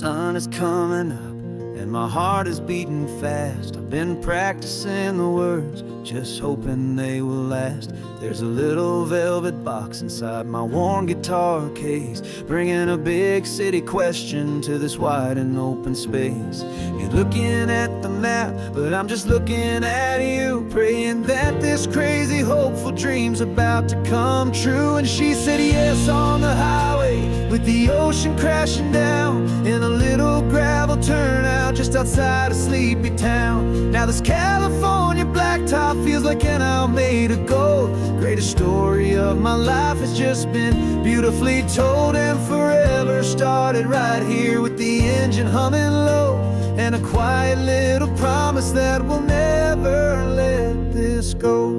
sun is coming up and my heart is beating fast. I've been practicing the words, just hoping they will last. There's a little velvet box inside my worn guitar case, bringing a big city question to this wide and open space. You're looking at the map, but I'm just looking at you, praying that this crazy hopeful dream's about to come true. And she said yes on the highway, with the ocean crashing down in a little gravel turnout just outside of sleepy town. Now this California blacktop feels like an isle made of gold. Greatest story of my life has just been beautifully told, and forever started right here with the engine humming low, and a quiet little promise that we'll never let this go.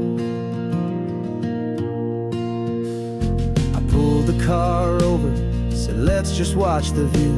I pulled the car over, said let's just watch the view.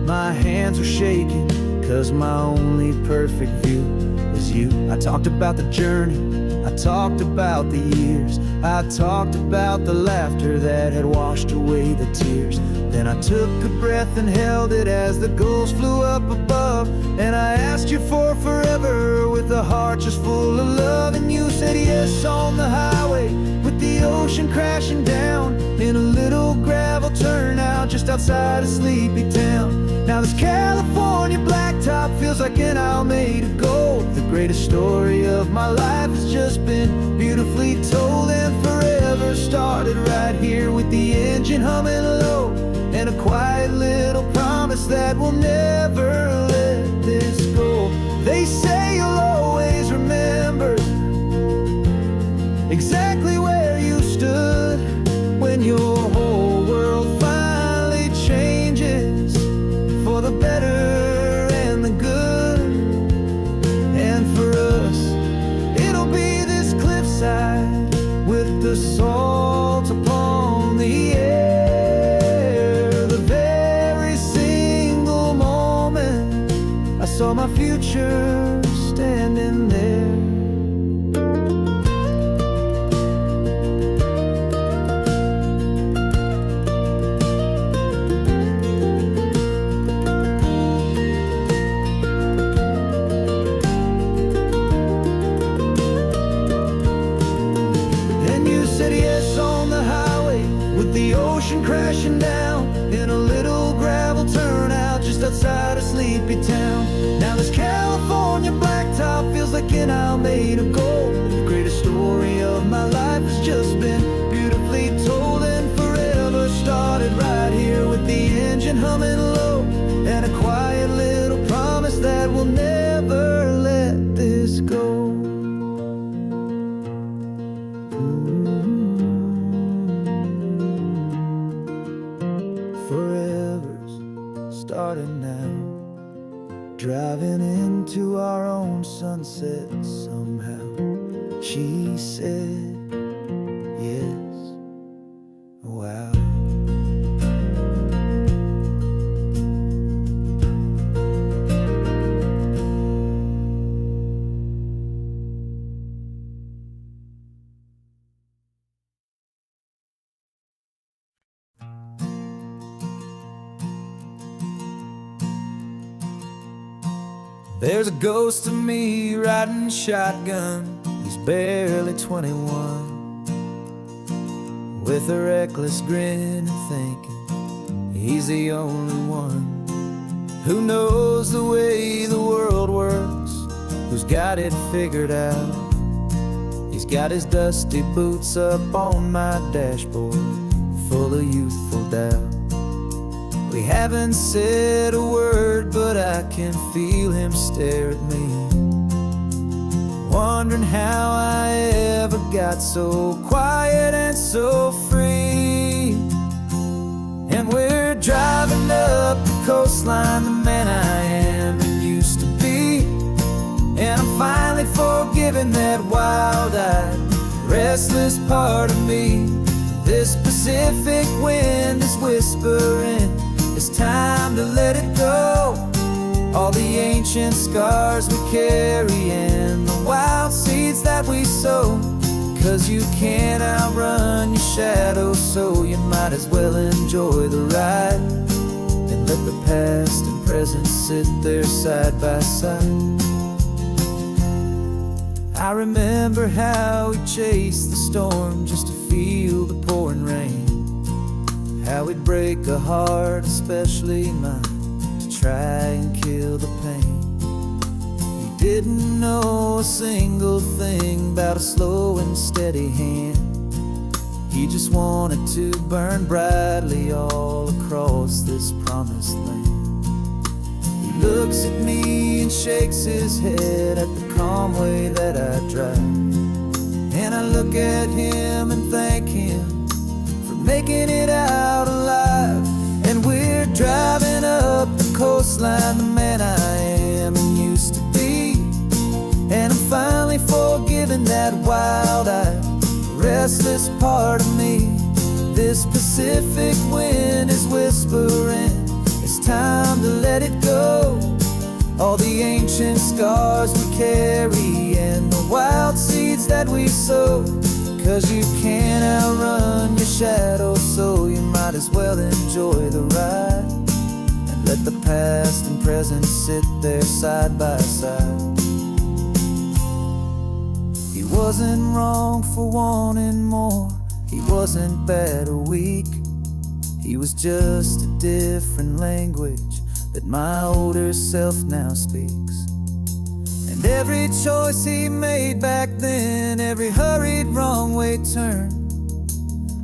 My hands were shaking, cause my only perfect view was you. I talked about the journey, I talked about the years, I talked about the laughter that had washed away the tears. Then I took a breath and held it as the gulls flew up above, and I asked you for forever with a heart just full of love. And you said yes on the highway, with the ocean crashing down in a little gravel turnout just outside of sleepy town. Now this California blacktop feels like an isle made of gold. The greatest story of my life has just been beautifully told, and forever started right here with the engine humming low, and a quiet little promise that we'll never let this go. They say you'll always remember exactly where you stood when your whole world finally changes for the better and the good. And for us, it'll be this cliffside with the salt upon the air. The very single moment I saw my future standing there. The ocean crashing down in a little gravel turnout just outside of sleepy town. Now this California blacktop feels like an isle made of gold. The greatest story of my life has just been beautifully told, and forever started right here with the engine humming low, and a quiet little promise that we'll never let this go. Forever's starting now, driving into our own sunset somehow. She said yes, wow. There's a ghost of me riding shotgun. He's barely 21, with a reckless grin and thinking he's the only one who knows the way the world works, who's got it figured out. He's got his dusty boots up on my dashboard, full of youthful doubt. We haven't said a word, but I can feel him stare at me, wondering how I ever got so quiet and so free. And we're driving up the coastline, the man I am and used to be, and I'm finally forgiving that wild-eyed, restless part of me. This Pacific wind is whispering, it's time to let it go. All the ancient scars we carry and the wild seeds that we sow. 'Cause you can't outrun your shadow, so you might as well enjoy the ride and let the past and present sit there side by side. I remember how we chased the storm just to feel the pouring rain, how we'd break a heart, especially mine, to try and kill the pain. We didn't know a single thing about a slow and steady hand. He just wanted to burn brightly all across this promised land. He looks at me and shakes his head at the calm way that I drive, and I look at him and thank him for making it out alive. And we're driving up the coastline, the man I am and used to be, and I'm finally forgiving that wild-eyed, restless part of me. This Pacific wind is whispering, it's time to let it go. All the ancient scars we carry and the wild seeds that we sow. 'Cause you can't outrun your shadow, so you might as well enjoy the ride, and let the past and present sit there side by side. He wasn't wrong for wanting more, he wasn't bad or weak. He was just a different language that my older self now speaks. And every choice he made back then, every hurried wrong way turn,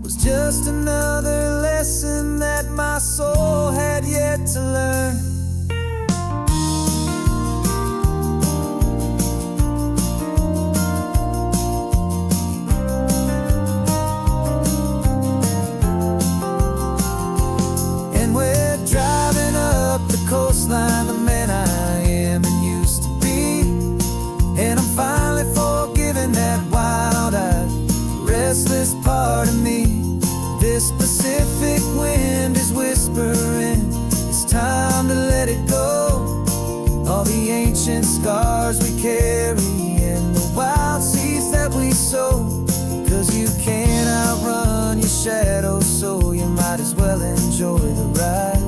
was just another lesson that my soul had yet to learn. Coastline, the man I am and used to be, and I'm finally forgiving that wild-eyed, restless part of me. This Pacific wind is whispering, it's time to let it go. All the ancient scars we carry and the wild seeds that we sow. 'Cause you can't outrun your shadow, so you might as well enjoy the ride,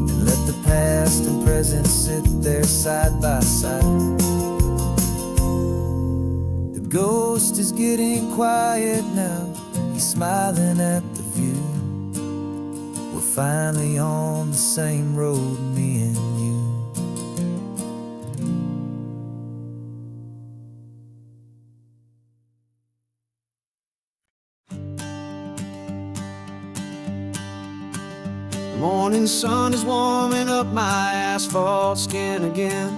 and let the past and present sit there side by side. The ghost is getting quiet now, he's smiling at the view. We're finally on the same road, me and you. The morning sun is warming up my asphalt skin again.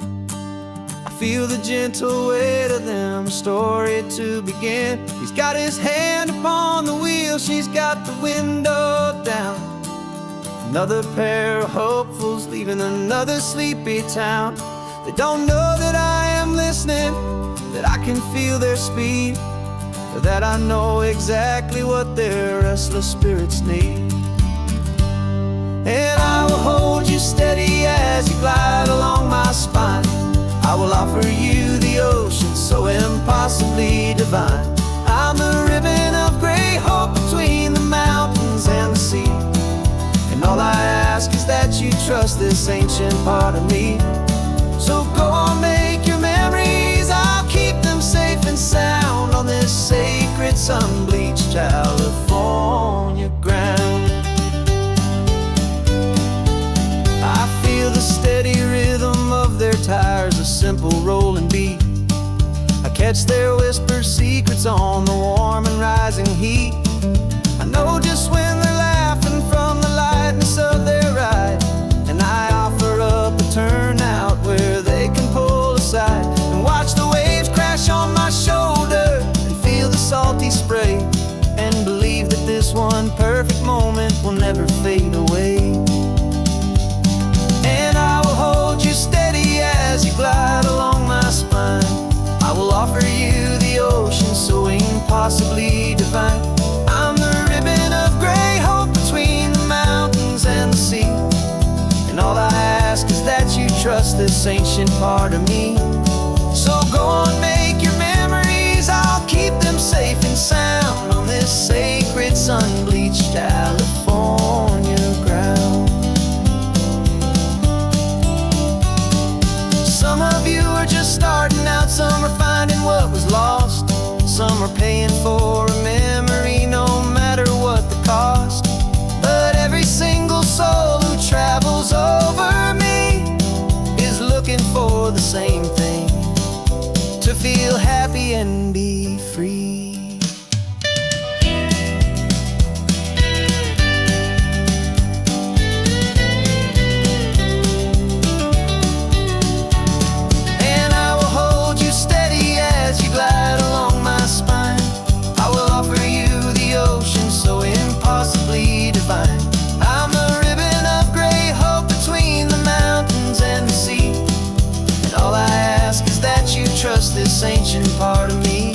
I feel the gentle weight of them, a story to begin. He's got his hand upon the wheel, she's got the window down. Another pair of hopefuls leaving another sleepy town. They don't know that I am listening, that I can feel their speed, or that I know exactly what their restless spirits need. And I will hold you steady as you glide along my spine. I will offer you the ocean so impossibly divine. I'm the ribbon of gray hope between the mountains and the sea, and all I ask is that you trust this ancient part of me. So go on, make your memories, I'll keep them safe and sound on this sacred sun-bleached California ground. The steady rhythm of their tires, a simple rolling beat. I catch their whispered secrets on the warm and rising heat. I know just when they're laughing from the lightness of their ride, and I offer up a turnout where they can pull aside and watch the waves crash on my shoulder and feel the salty spray, and believe that this one perfect moment will never fade away. Hold you steady as you glide along my spine. I will offer you the ocean so impossibly divine. I'm the ribbon of gray hope between the mountains and the sea, and all I ask is that you trust this ancient part of me. So go on, make your memories, I'll keep them safe and sound on this sacred sun-bleached California ground. time we're paying for a memory, no matter what the cost. But every single soul who travels over me is looking for the same thing: to feel happy and be free. Trust this ancient part of me.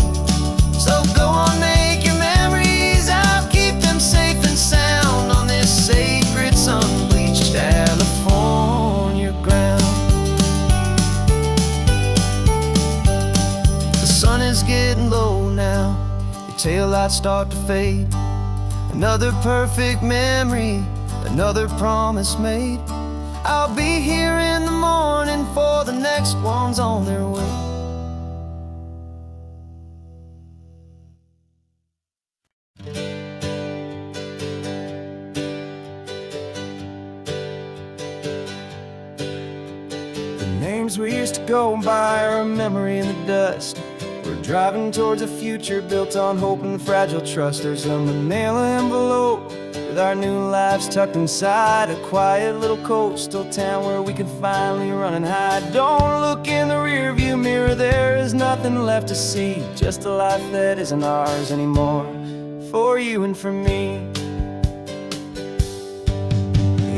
So go on, make your memories. I'll keep them safe and sound on this sacred sun-bleached California ground. The sun is getting low now, your taillights start to fade. Another perfect memory, another promise made. I'll be here in the morning for the next ones on their way. Names we used to go by are a memory in the dust. We're driving towards a future built on hope and fragile trust. There's a manila envelope with our new lives tucked inside, a quiet little coastal town where we can finally run and hide. Don't look in the rearview mirror, there is nothing left to see, just a life that isn't ours anymore, for you and for me.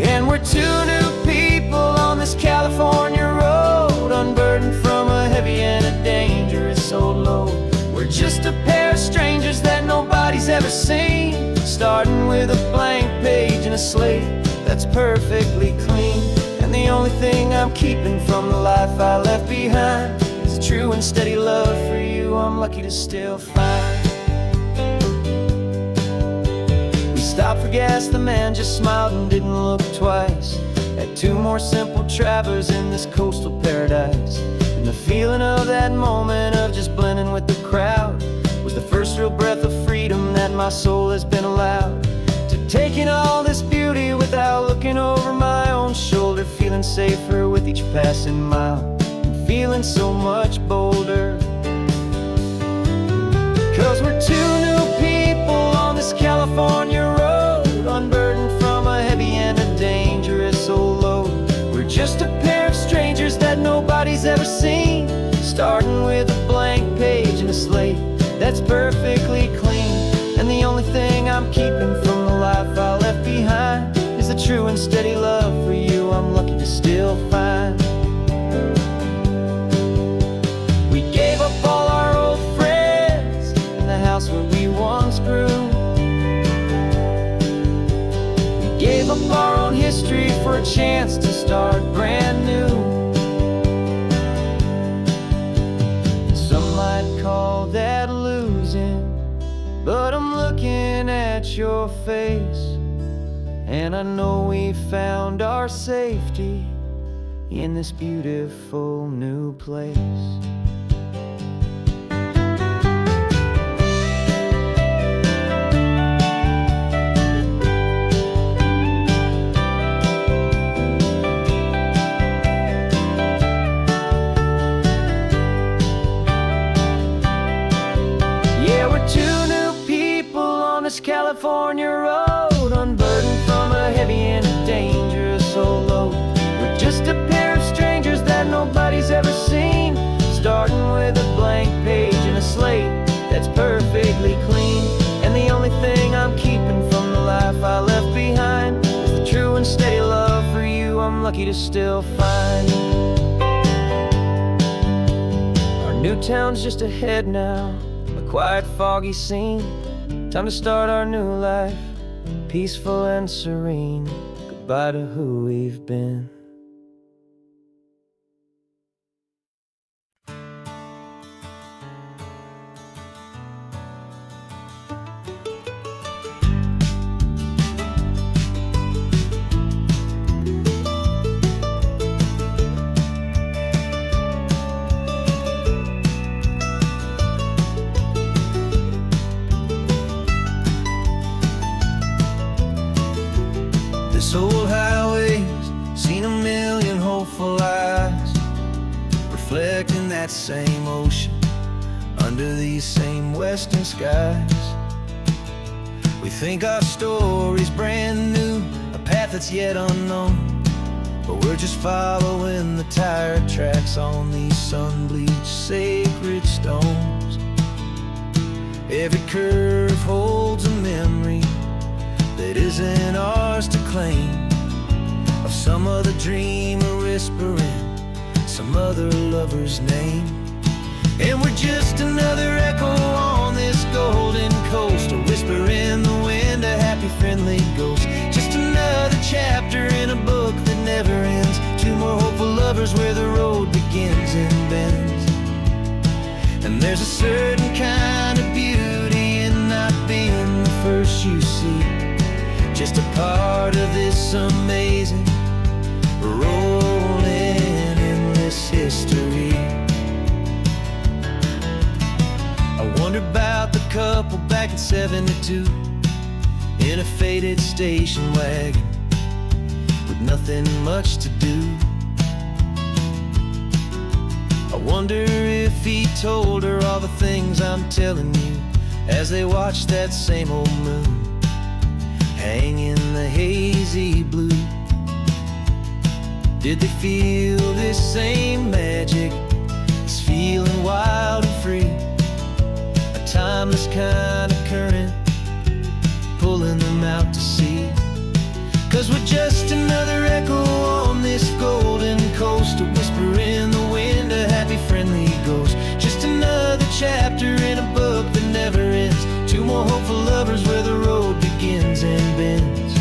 And we're two new people on this California road, unburdened from a heavy and a dangerous old load. We're just a pair of strangers that nobody's ever seen, starting with a blank page and a slate that's perfectly clean. And the only thing I'm keeping from the life I left behind is a true and steady love for you I'm lucky to still find. Stopped for gas, the man just smiled and didn't look twice. Had two more simple travelers in this coastal paradise. And the feeling of that moment of just blending with the crowd was the first real breath of freedom that my soul has been allowed to take in all this beauty without looking over my own shoulder, feeling safer with each passing mile and feeling so much bolder. 'Cause we're two new people on this California road, unburdened from a heavy and a dangerous old load. We're just a pair of strangers that nobody's ever seen, starting with a blank page and a slate that's perfectly clean. And the only thing I'm keeping from the life I left behind is the true and steady love for you I'm lucky to still find. We gave up all our old friends in the house where we once grew. Gave up our own history for a chance to start brand new. Some might call that losing, but I'm looking at your face, and I know we found our safety in this beautiful new place. This California road, unburdened from a heavy and a dangerous old load. We're just a pair of strangers that nobody's ever seen, starting with a blank page and a slate that's perfectly clean. And the only thing I'm keeping from the life I left behind is the true and steady love for you I'm lucky to still find. Our new town's just ahead now, a quiet, foggy scene. Time to start our new life, peaceful and serene. Goodbye to who we've been. that same ocean, under these same western skies. We think our story's brand new, a path that's yet unknown, but we're just following the tire tracks on these sun-bleached sacred stones. Every curve holds a memory that isn't ours to claim, of some other dreamer whispering some other lover's name. And we're just another echo on this golden coast, a whisper in the wind, a happy friendly ghost. Just another chapter in a book that never ends, two more hopeful lovers where the road begins and bends. And there's a certain kind of beauty in not being the first you see, just a part of this amazing rolling endless history. I wonder about the couple back in '72 in a faded station wagon with nothing much to do. I wonder if he told her all the things I'm telling you, as they watched that same old moon hang in the hazy blue. Did they feel this same magic, this feeling wild and free, a timeless kind of current pulling them out to sea? 'Cause we're just another echo on this golden coast, a whisper in the wind, a happy friendly ghost. Just another chapter in a book that never ends, two more hopeful lovers where the road begins and bends.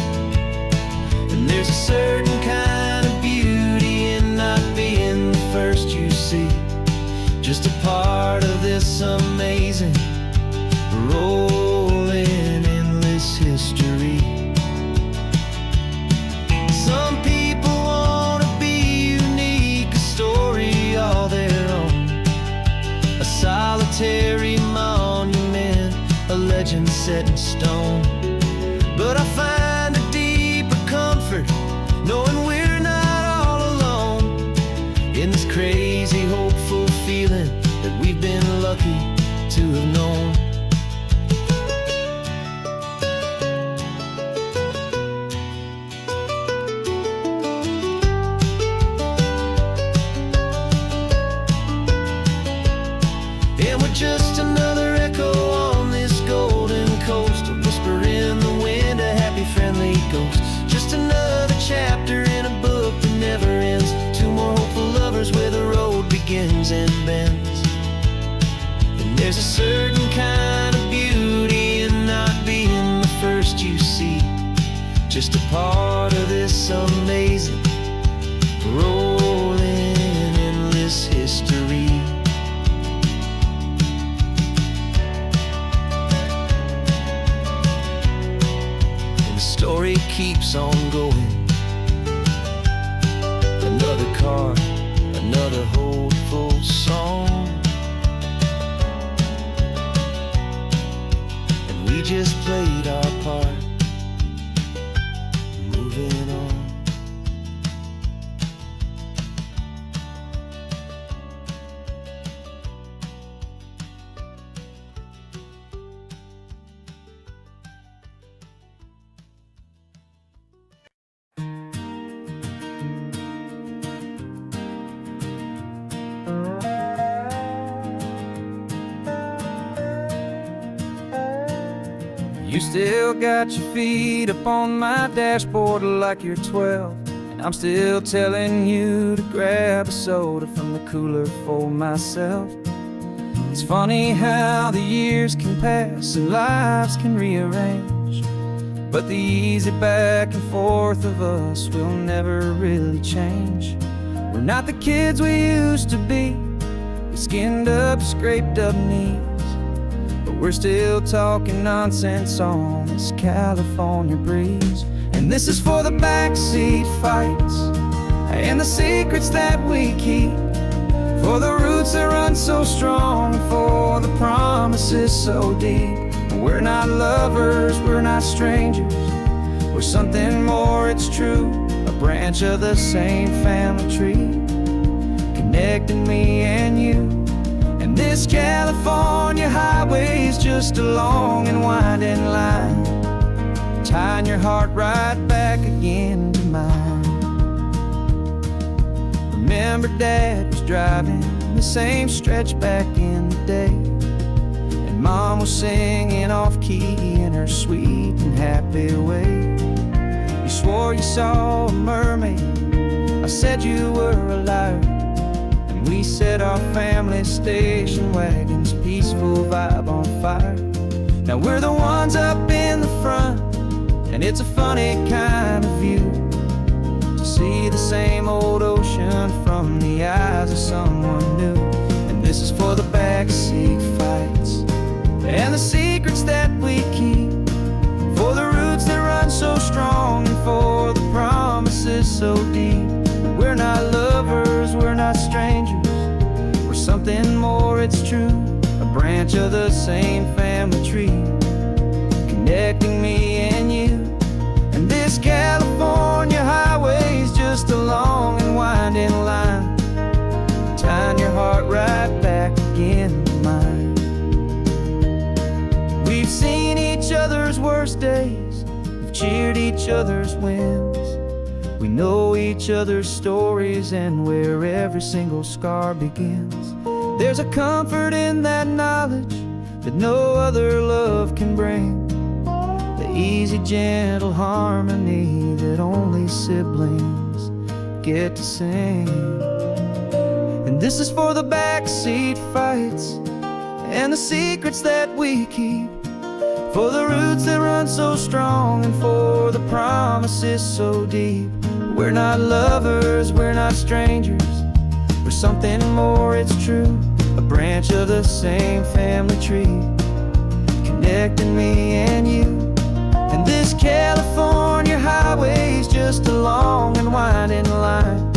And there's a certain kind of beauty in not being the first you see, just a part of this amazing rolling endless history. Some people want to be unique, a story all their own, a solitary monument, a legend set in stone. But I find a deeper comfort knowing we're not all alone in this crazy hopeful feeling that we've been lucky to have known. And we're just another echo on this golden coast, a whisper in the wind, a happy friendly ghost. Just another chapter in a book that never ends, two more hopeful lovers where the road begins and bends. And there's a certain kind of beauty in not being the first you see, just a part of this amazing rolling endless history. Story keeps on going, another card, another hopeful song, and we just played our part, moving on. You still got your feet up on my dashboard like you're 12, and I'm still telling you to grab a soda from the cooler for myself. It's funny how the years can pass and lives can rearrange, but the easy back and forth of us will never really change. We're not the kids we used to be, with skinned up, scraped up knees, but we're still talking nonsense on this California breeze. And this is for the backseat fights and the secrets that we keep, for the roots that run so strong, for the promises so deep. We're not lovers, we're not strangers, we're something more, it's true, a branch of the same family tree, connecting me and you. And this California highway is just a long and winding line, tying your heart right back again to mine. Remember Dad was driving the same stretch back in the day, and Mom was singing off-key in her sweet and happy way. You swore you saw a mermaid, I said you were a liar, and we set our family station wagon's peaceful vibe on fire. Now we're the ones up in the front, and it's a funny kind of view to see the same old ocean from the eyes of someone new. And this is for the backseat fights and the secrets that we keep, for the roots that run so strong and for the promises so deep. We're not lovers, we're not strangers, we're something more, it's true. A branch of the same family tree, connecting me and you. And this California highway is just a long and winding line, tying your heart right back again to mine. We've seen each other's worst days, we've cheered each other's wins. We know each other's stories and where every single scar begins. There's a comfort in that knowledge that no other love can bring, the easy, gentle harmony that only siblings get to sing. And this is for the backseat fights and the secrets that we keep, for the roots that run so strong and for the promises so deep. We're not lovers, we're not strangers, we're something more, it's true. A branch of the same family tree, connecting me and you. And this California highway is just a long and winding line,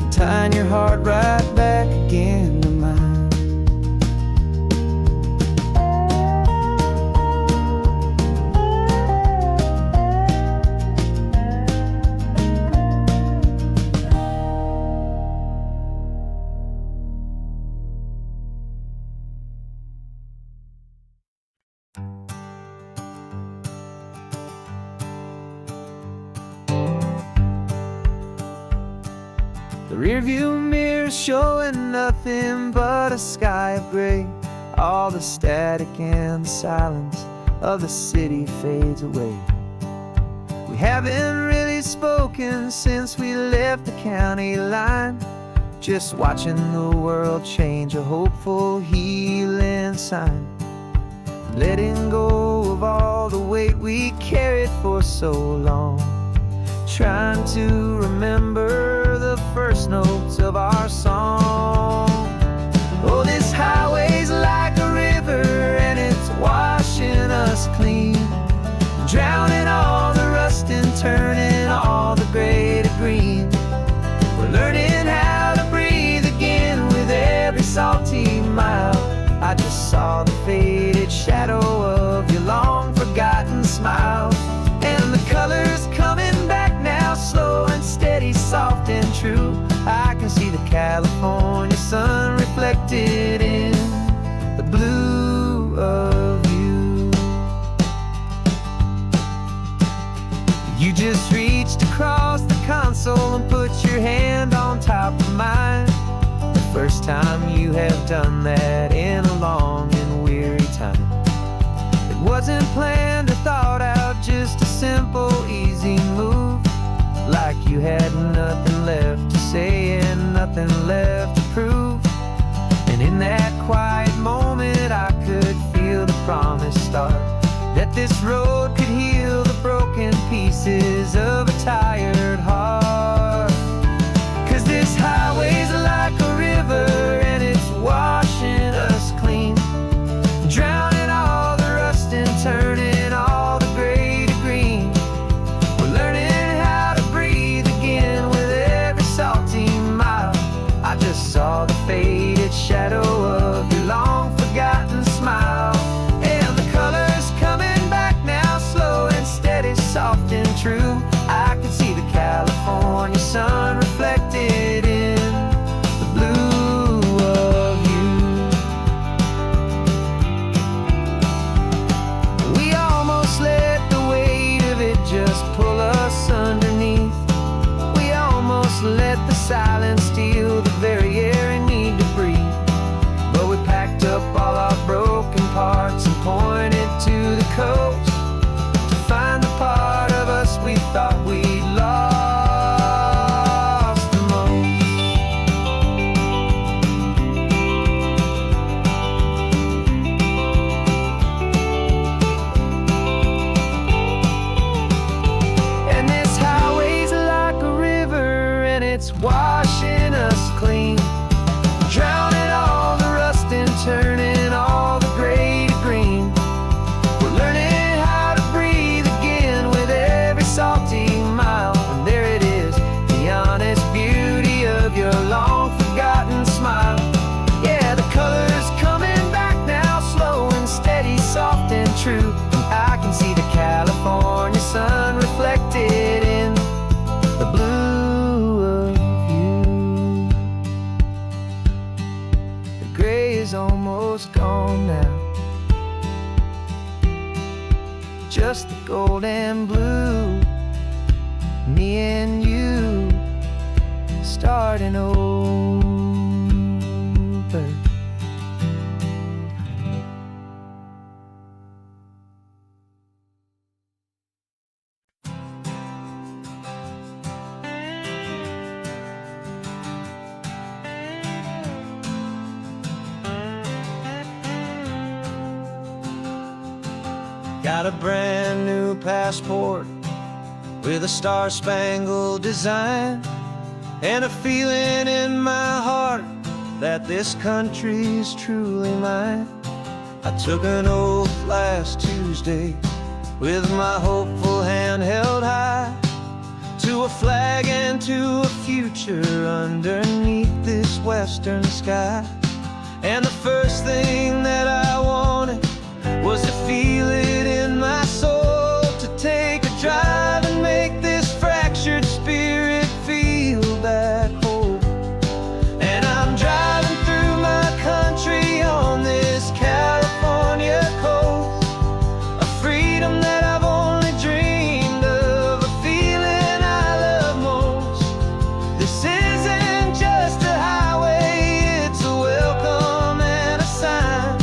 tying your heart right back again to mine. The rearview mirror's showing nothing but a sky of gray. All the static and the silence of the city fades away. We haven't really spoken since we left the county line, just watching the world change, a hopeful healing sign. Letting go of all the weight we carried for so long, trying to remember the first notes of our song. Oh, this highway's like a river and it's washing us clean, drowning all the rust and turning all the gray to green. We're learning how to breathe again with every salty mile. I just saw the faded shadow of your long forgotten smile, and the colors coming back now, slow and steady, soft and true. I can see the California sun reflected in the blue of you. You just reached across the console and put your hand on top of mine, the first time you have done that in a long and weary time. It wasn't planned or thought out, just a simple, easy move, like you had nothing left to say and nothing left to prove. And in that quiet moment I could feel the promise start, that this road could heal the broken pieces of a tired heart. 'Cause this highway's like a river and it's washing us clean, drowning all the rust and turning all the gray to green. We're learning how to breathe again with every salty mile. I just saw the faded shadow of your long forgotten smile, and the colors coming back now, slow and steady, soft and true. I can see the just the gold and blue. Me and you starting over. Got a brand new passport with a star-spangled design, and a feeling in my heart that this country's truly mine. I took an oath last Tuesday with my hopeful hand held high, to a flag and to a future underneath this western sky. And the first thing that I wanted was to feel it in my soul, to take a drive and make this fractured spirit feel back home. And I'm driving through my country on this California coast, a freedom that I've only dreamed of, a feeling I love most. This isn't just a highway, it's a welcome and a sign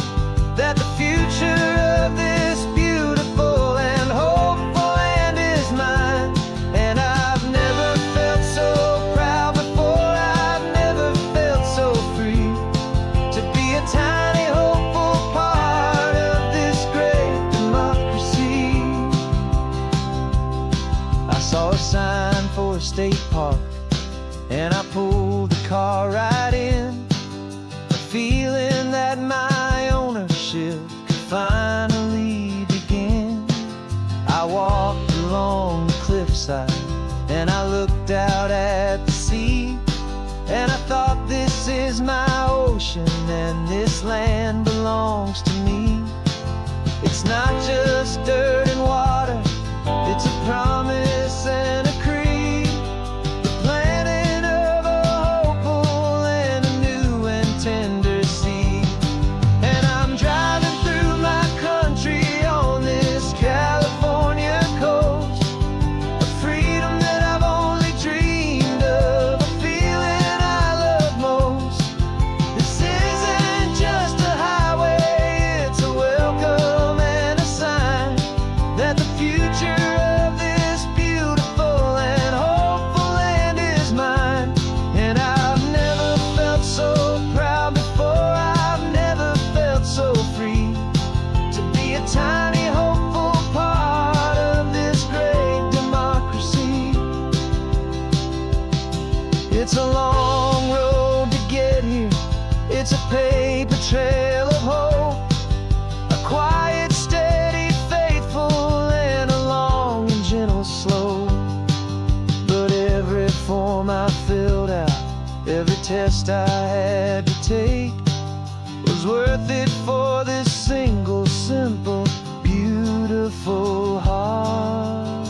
that the future of this beautiful and hopeful land is mine. And I've never felt so proud before, I've never felt so free, to be a tiny hopeful part of this great democracy. I saw a sign for a state park, and I pulled the car right in, a feeling that my ownership could finally begin. I walked along the cliffside and I looked out at the sea, and I thought, this is my ocean and this land belongs to me. It's not just dirt and water, it's a promise and a creed, the planting of a hopeful and a new and tender seed. And I'm driving through my country on this California coast, a freedom that I've only dreamed of, a feeling I love most. This isn't just a highway, it's a welcome and a sign that the future of this beautiful and hopeful land is mine. And I've never felt so proud before, I've never felt so free, to be a tiny hopeful part of this great democracy. It's a long road to get here, it's a paper trail of hope, a quiet, steady, faithful, and a long and gentle slope. But every form I filled out, every test I had to take, was worth it for this single, simple, beautiful heartbreak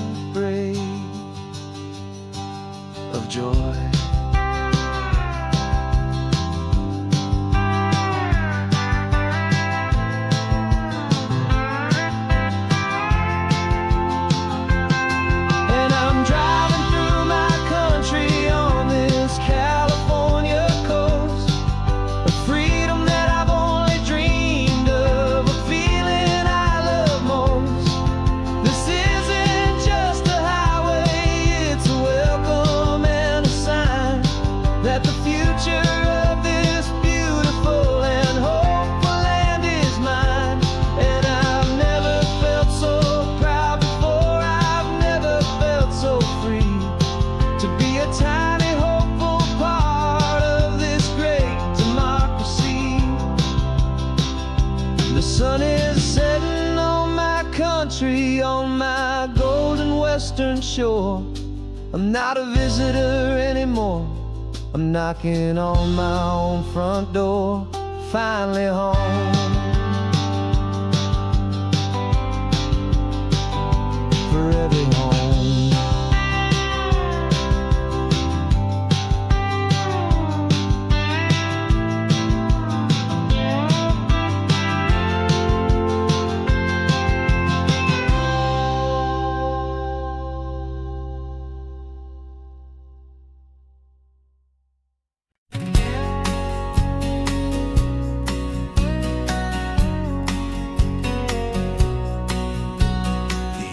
of joy. And I'm driving through my country on this California coast, a freedom that I've only dreamed of, a feeling I love most. This isn't just a highway, it's a welcome and a sign that the future of this beautiful and hopeful land is mine. And I've never felt so proud before, I've never felt so free, to be a tiny hopeful part of this great democracy. The sun is setting on my country, on my golden western shore. I'm not a visitor anymore, I'm knocking on my own front door, finally home. For every home.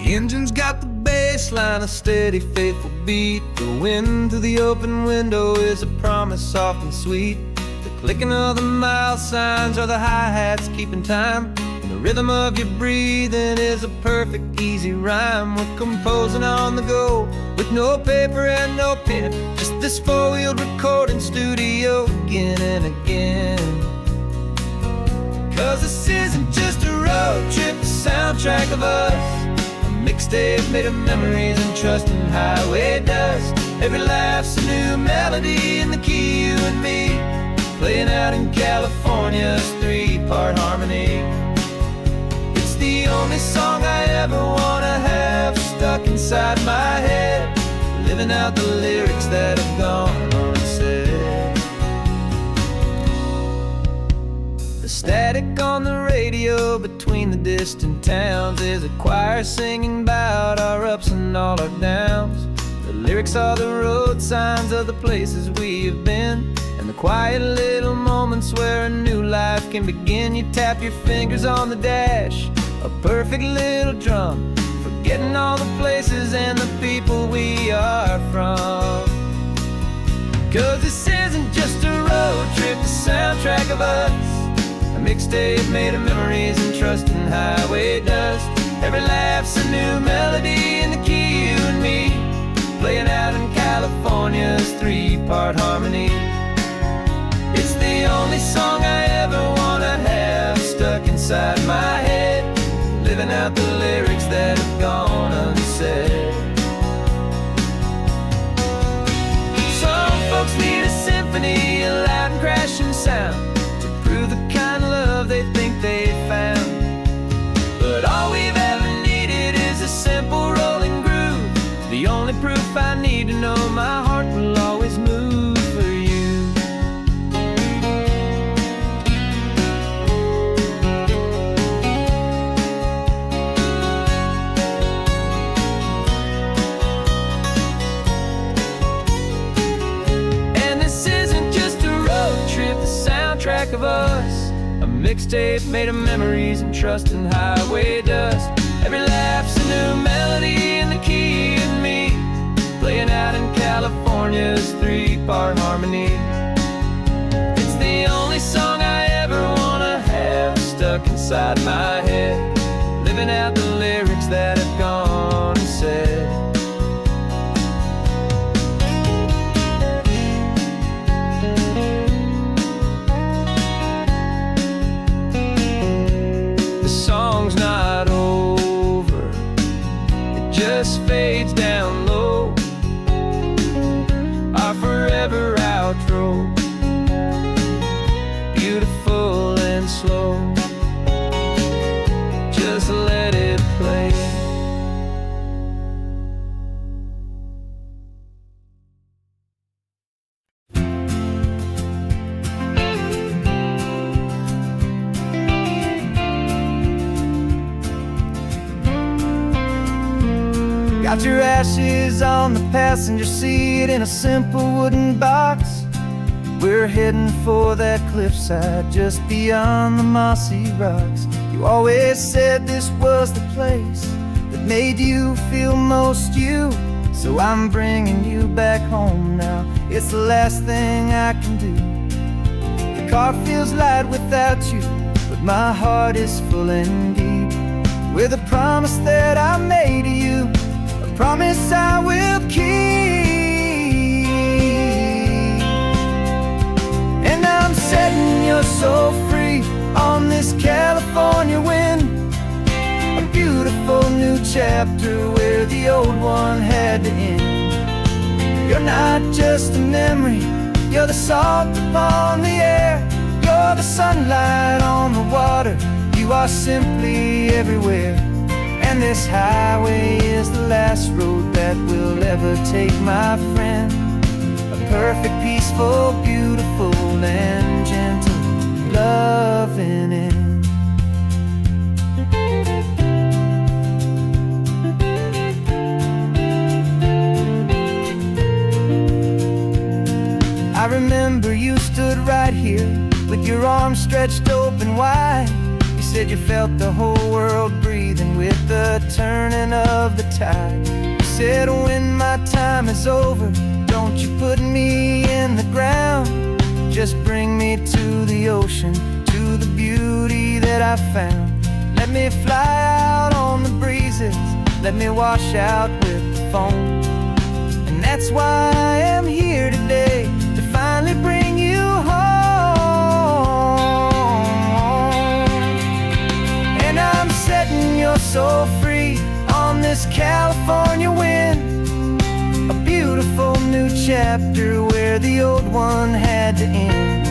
engine's got the bass line, a steady, faithful beat. The wind through the open window is a promise soft and sweet. The clicking of the mile signs are the hi-hats keeping time. And the rhythm of your breathing is a perfect, easy rhyme. We're composing on the go with no paper and no pen, just this four-wheeled recording studio again and again. 'Cause this isn't just a road trip, the soundtrack of us, a mixtape made of memories and trust in highway dust. Every laugh's a new melody in the key, you and me, playing out in California's three-part harmony. It's the only song I ever wanna have stuck inside my head, living out the lyrics that have gone unsaid. The static on the radio between the distant towns is a choir singing about our ups and all our downs. The lyrics are the road signs of the places we have been, and the quiet little moments where a new life can begin. You tap your fingers on the dash, a perfect little drum, forgetting all the places and the people we are from. 'Cause this isn't just a road trip, the soundtrack of us, a mixtape made of memories and trust in highway dust. Every laugh's a new melody in the key, you and me, playing out in California's three-part harmony. It's the only song I ever wanna have stuck inside my head, living out the lyrics that have gone unsaid. Some folks need a symphony, a loud and crashing sound, to prove the kind of love they think they found. But all we've ever needed is a simple rolling groove, the only proof I need to know my heart will always move for you. And this isn't just a road trip, the soundtrack of us, a mixtape made of memories and trust in highway dust. Every laugh's a new melody in the key, you and me, playing out in California's three-part harmony. It's the only song I ever wanna have stuck inside my head, living out the lyrics that have gone unsaid. The song's not over, it just fades down low, our forever outro, beautiful and slow. Just let it play. Got your ashes on the passenger seat in a simple wooden box. We're heading for that cliffside just beyond the mossy rocks. You always said this was the place that made you feel most you, so I'm bringing you back home now. It's the last thing I can do. The car feels light without you, but my heart is full and deep with a promise that I made to you, a promise I will keep. And I'm setting your soul free on this California wind, a beautiful new chapter where the old one had to end. You're not just a memory, you're the salt upon the air, you're the sunlight on the water, you are simply everywhere. And this highway is the last road that we'll ever take, my friend. A perfect, peaceful, beautiful, and gentle loving end. I remember you stood right here with your arms stretched open wide. You said you felt the whole world breathing with the turning of the tide. You said when my time is over, don't you put me in the ground. Just bring me to the ocean, to the beauty that I found. Let me fly out on the breezes, let me wash out with the foam. And that's why I am here today, to finally bring you home. And I'm setting your soul free on this California wind, a beautiful new chapter where the old one had to end.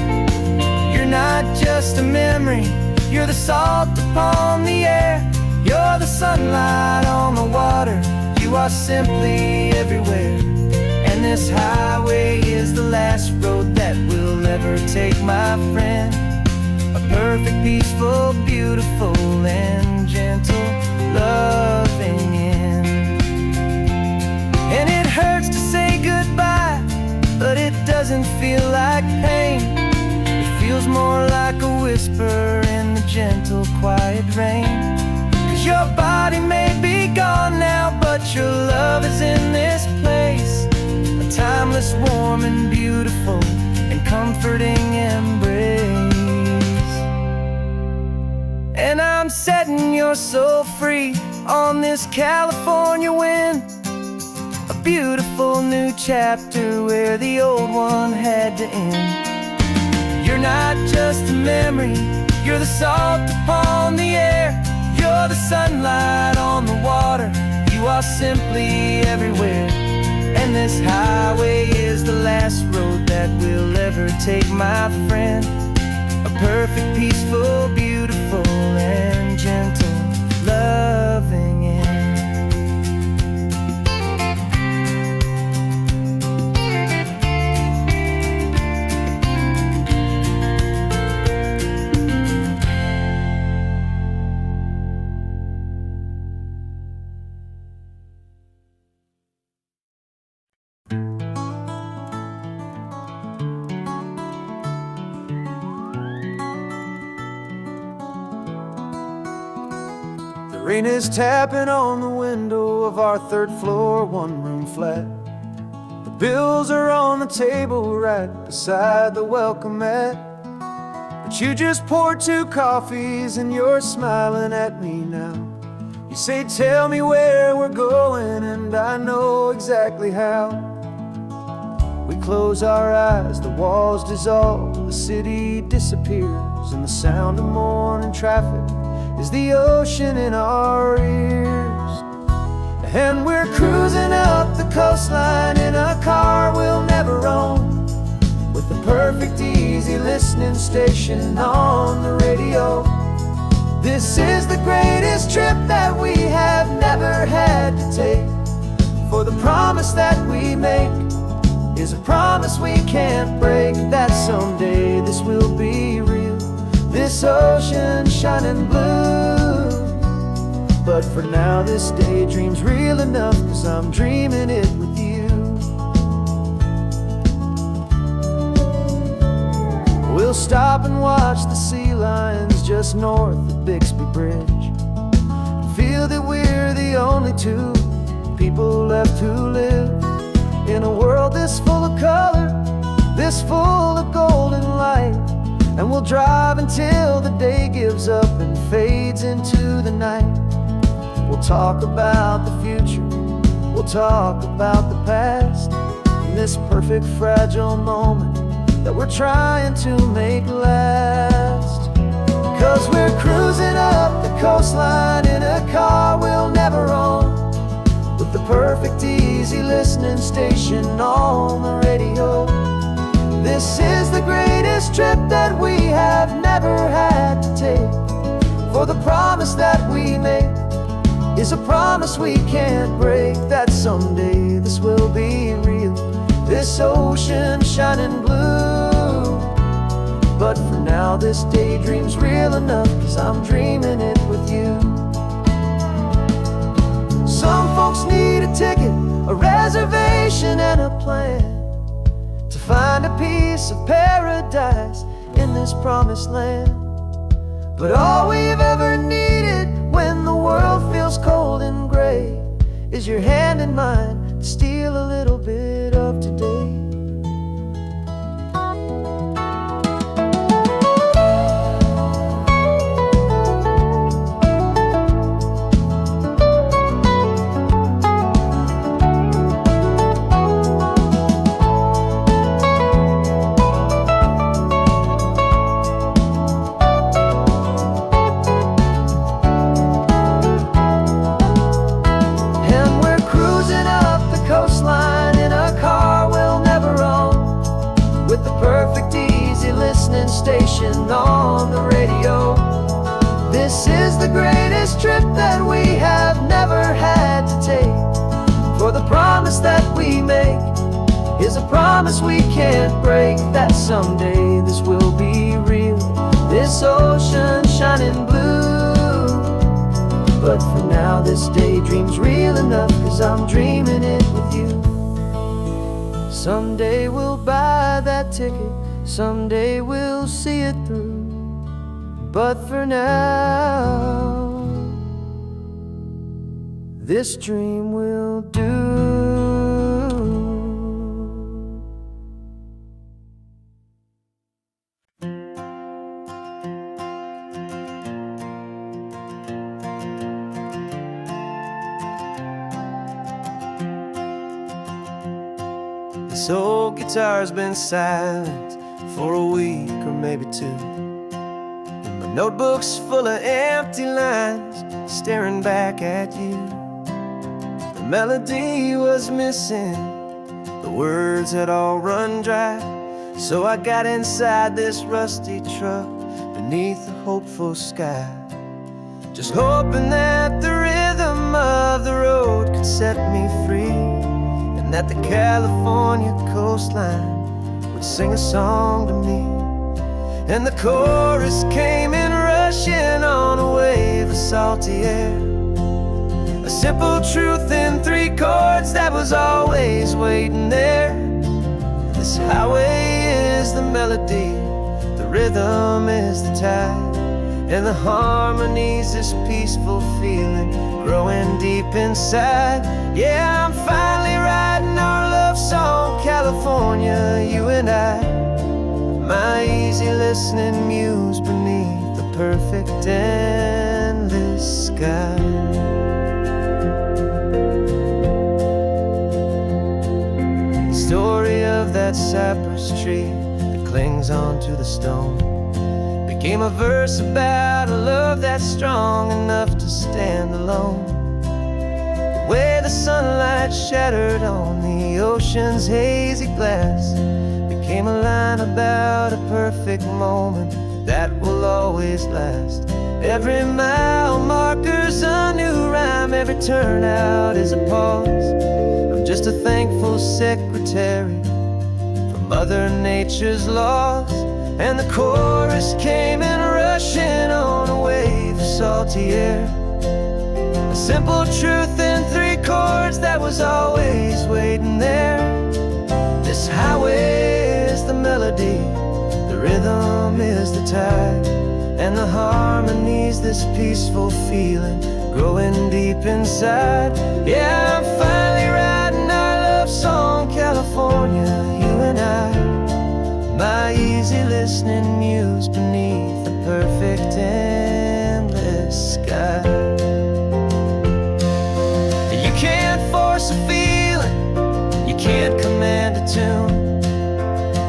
You're not just a memory, you're the salt upon the air. You're the sunlight on the water, you are simply everywhere. And this highway is the last road that we'll ever take, my friend. A perfect, peaceful, beautiful, and gentle, loving end. And it hurts to say goodbye, but it doesn't feel like pain. It feels more like a whisper in the gentle, quiet rain. 'Cause your body may be gone now, but your love is in this place, a timeless, warm, and beautiful, and comforting embrace. And I'm setting your soul free on this California wind, a beautiful new chapter where the old one had to end. You're not just a memory, you're the salt upon the air. You're the sunlight on the water, you are simply everywhere. And this highway is the last road that we'll ever take, my friend. A perfect, peaceful, beautiful, and gentle, loving end. Rain is tapping on the window of our third floor, one-room flat. The bills are on the table right beside the welcome mat. But you just poured 2 coffees and you're smiling at me now. You say, tell me where we're going, and I know exactly how. We close our eyes, the walls dissolve, the city disappears, and the sound of morning traffic is the ocean in our ears. And we're cruising up the coastline in a car we'll never own, with the perfect easy listening station on the radio. This is the greatest trip that we have never had to take, for the promise that we make is a promise we can't break, that someday this will be real, this ocean shining blue. But for now this daydream's real enough, 'cause I'm dreaming it with you. We'll stop and watch the sea lions just north of Bixby Bridge, feel that we're the only 2 people left who live in a world this full of color, this full of golden light. And we'll drive until the day gives up and fades into the night. We'll talk about the future, we'll talk about the past, in this perfect fragile moment that we're trying to make last. 'Cause we're cruising up the coastline in a car we'll never own, with the perfect easy listening station on the radio. This is the greatest trip that we have never had to take, for the promise that we make is a promise we can't break, that someday this will be real, this ocean shining blue. But for now this daydream's real enough, 'cause I'm dreaming it with you. Some folks need a ticket, a reservation, and a plan to find a piece of paradise in this promised land. But all we've ever needed when the world feels cold and is your hand in mine to steal a little bit of today. Station on the radio. This is the greatest trip that we have never had to take. For the promise that we make is a promise we can't break, that someday this will be real, this ocean shining blue. But for now this daydream's real enough, 'cause I'm dreaming it with you. Someday we'll buy that ticket, someday we'll see it through. But for now, this dream will do. This old guitar's been silent for a week or maybe two, and my notebook's full of empty lines staring back at you. The melody was missing, the words had all run dry. So I got inside this rusty truck beneath a hopeful sky, just hoping that the rhythm of the road could set me free, and that the California coastline would sing a song to me. And the chorus came in rushing on a wave of salty air, a simple truth in 3 chords that was always waiting there. This highway is the melody, the rhythm is the tide, and the harmony's this peaceful feeling growing deep inside. Yeah, I'm finally writing our love song, California, you and I, my easy listening muse beneath the perfect endless sky. The story of that cypress tree that clings onto the stone became a verse about a love that's strong enough to stand alone. The way the sunlight shattered on the ocean's hazy glass became a line about a perfect moment that will always last. Every mile marker's a new rhyme, every turnout is a pause. I'm just a thankful secretary for Mother Nature's laws. And the chorus came in rushing on a wave of salty air, a simple truth in 3 chords that was always waiting there. This highway is the melody, the rhythm is the tide, and the harmony's this peaceful feeling growing deep inside. Yeah, I'm finally writing our love song, California, you and I, my easy listening muse beneath the perfect endless sky. You can't force a feeling, you can't command a tune.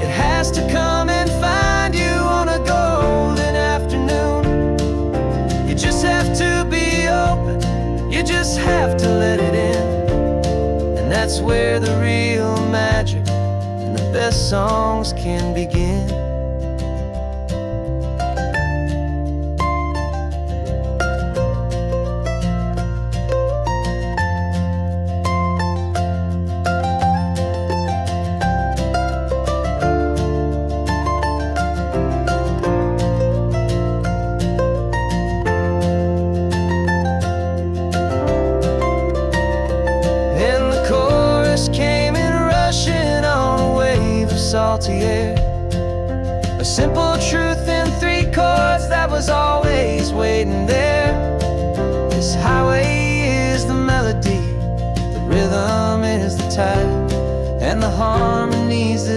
It has to come and find you on a golden afternoon. You just have to be open, you just have to let it in. And that's where the real magic, the best songs can begin. Salty air, a simple truth in 3 chords that was always waiting there. This highway is the melody,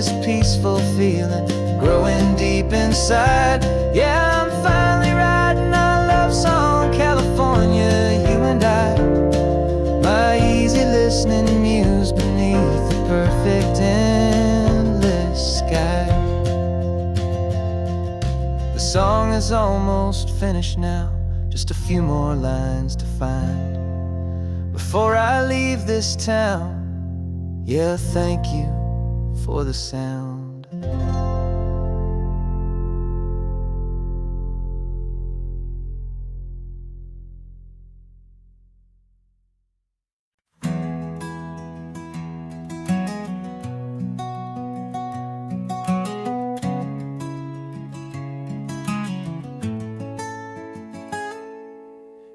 this peaceful feeling growing deep inside. Yeah, I'm finally writing our love song, California, you and I. My easy listening muse beneath the perfect endless sky. The song is almost finished now, just a few more lines to find before I leave this town. Yeah, thank you for the sound.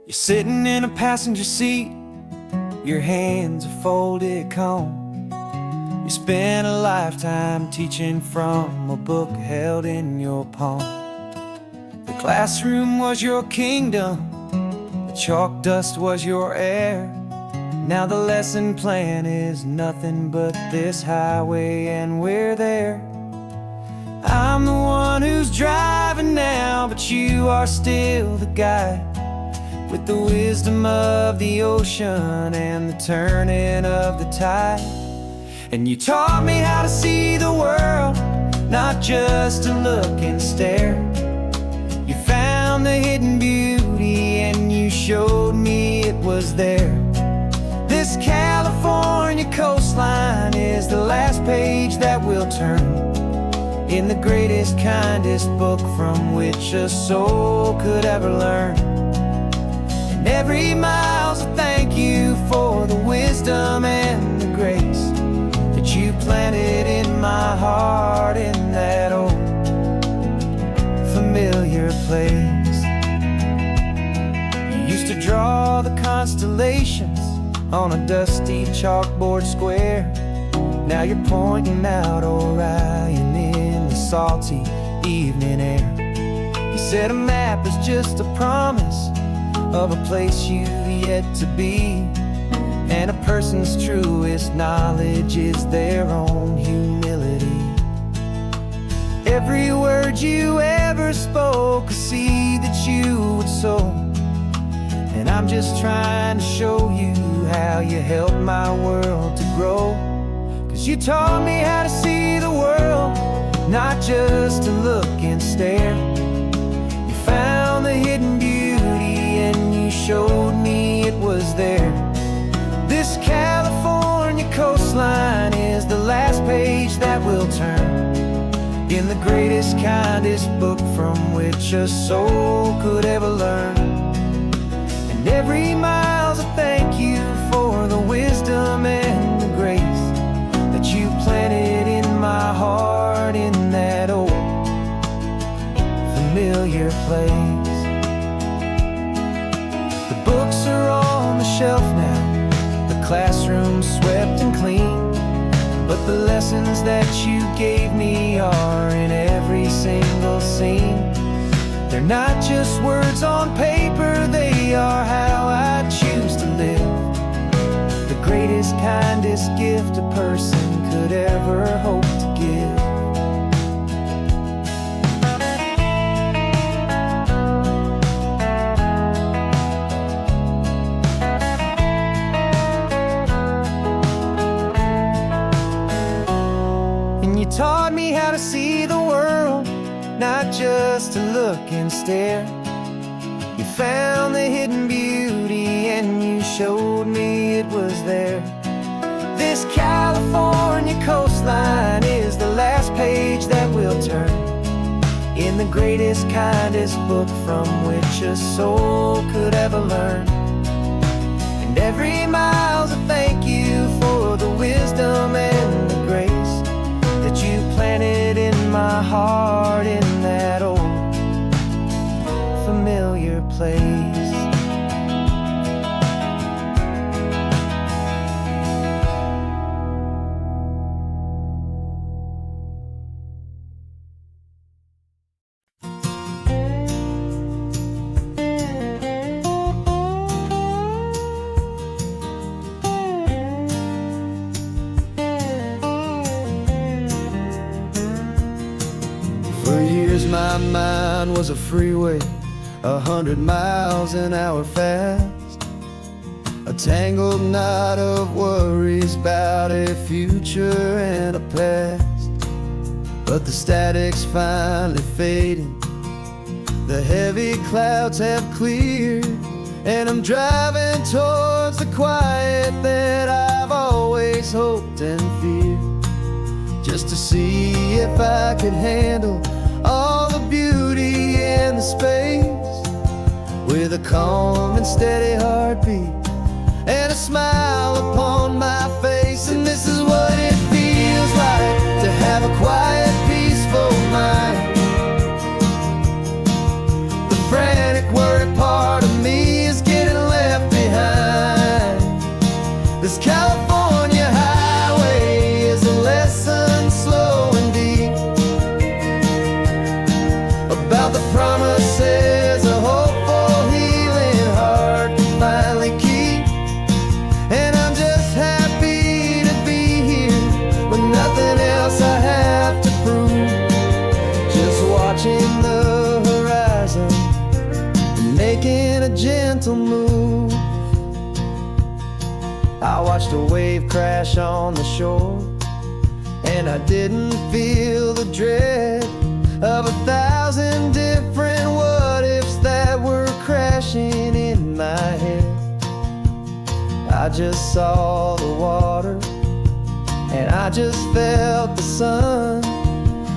You're sitting in a passenger seat, your hands are folded calm. You spent a lifetime teaching from a book held in your palm. The classroom was your kingdom, the chalk dust was your air. Now the lesson plan is nothing but this highway and we're there. I'm the one who's driving now, but you are still the guide, with the wisdom of the ocean and the turning of the tide. And you taught me how to see the world, not just to look and stare. You found the hidden beauty and you showed me it was there. This California coastline is the last page that we'll turn in the greatest, kindest book from which a soul could ever learn. And every mile's a thank you for the wisdom and the grace you planted in my heart in that old familiar place. You used to draw the constellations on a dusty chalkboard square. Now you're pointing out Orion in the salty evening air. You said a map is just a promise of a place you've yet to be, and a person's truest knowledge is their own humility. Every word you ever spoke, a seed that you would sow. And I'm just trying to show you how you helped my world to grow. 'Cause you taught me how to see the world, not just to look and stare. You found the hidden beauty and you showed me it was there. This California coastline is the last page that we'll turn in the greatest, kindest book from which a soul could ever learn. And every mile's a thank you for the wisdom and the grace that you planted in my heart in that old familiar place. The books are on the shelf now, classroom swept and clean, but the lessons that you gave me are in every single scene. They're not just words on paper, they are how I choose to live. The greatest, kindest gift a person could ever hope to give. Taught me how to see the world, not just to look and stare. You found the hidden beauty and you showed me it was there. This California coastline is the last page that we'll turn in the greatest, kindest book from which a soul could ever learn. And every mile's a thank you for the wisdom and the grace that you planted in my heart in that old familiar place. my mind was a freeway, 100 miles an hour fast, a tangled knot of worries about a future and a past. But the static's finally fading, the heavy clouds have cleared, and I'm driving towards the quiet that I've always hoped and feared, just to see if I could handle all the beauty and the space, with a calm and steady heartbeat and a smile upon my face. And this is what it feels like to have a quiet, peaceful mind. The frantic, worried part of me is getting left behind. This California highway is a lesson slow and deep about the promises a hopeful, healing heart can finally keep. And I'm just happy to be here with nothing else I have to prove, just watching the horizon and making a gentle move. I watched a wave crash on the shore, and I didn't feel the dread of 1,000 different what-ifs that were crashing in my head. I just saw the water, and I just felt the sun.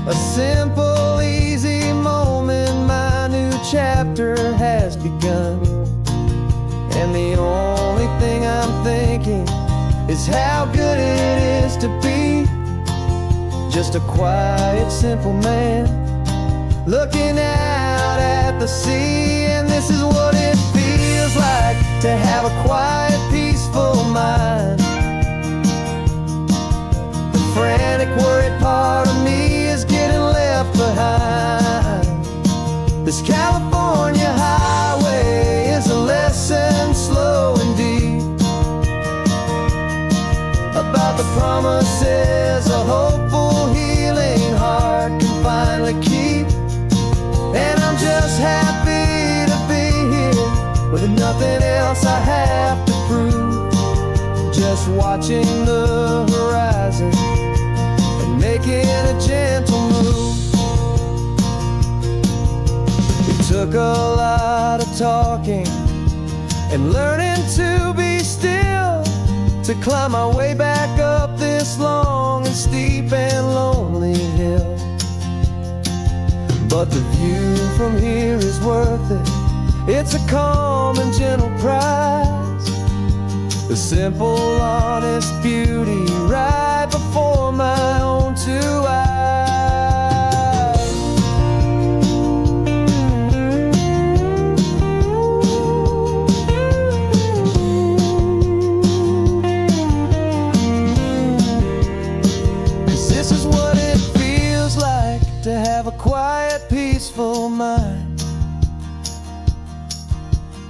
A simple, easy moment, my new chapter has begun. And the only thing I'm thinking is how good it is to be just a quiet, simple man looking out at the sea. And this is what it feels like to have a quiet, peaceful mind. The frantic, worried part of me is getting left behind. This California highway is a lesson slow and deep about the promises a hopeful, healing heart can finally keep. And I'm just happy to be here with nothing else I have to prove, just watching the horizon and making a gentle move. It took a lot of talking and learning to be still to climb my way back up this long and steep and lonely hill. But the view from here is worth it. It's a calm and gentle prize, the simple, honest beauty right before my own two eyes. To have a quiet, peaceful mind.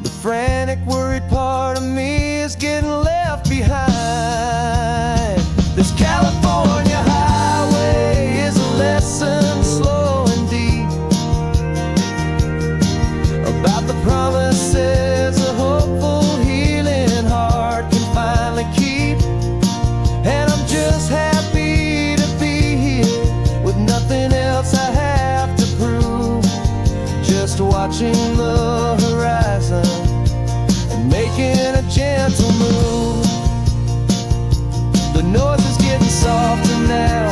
The frantic, worried part of me is getting left behind. This California highway is a lesson slow and deep about the promises a hopeful, healing heart can finally keep. And I'm just happy to be here with nothing else I have to prove, just watching the horizon and making a gentle move. The noise is getting softer now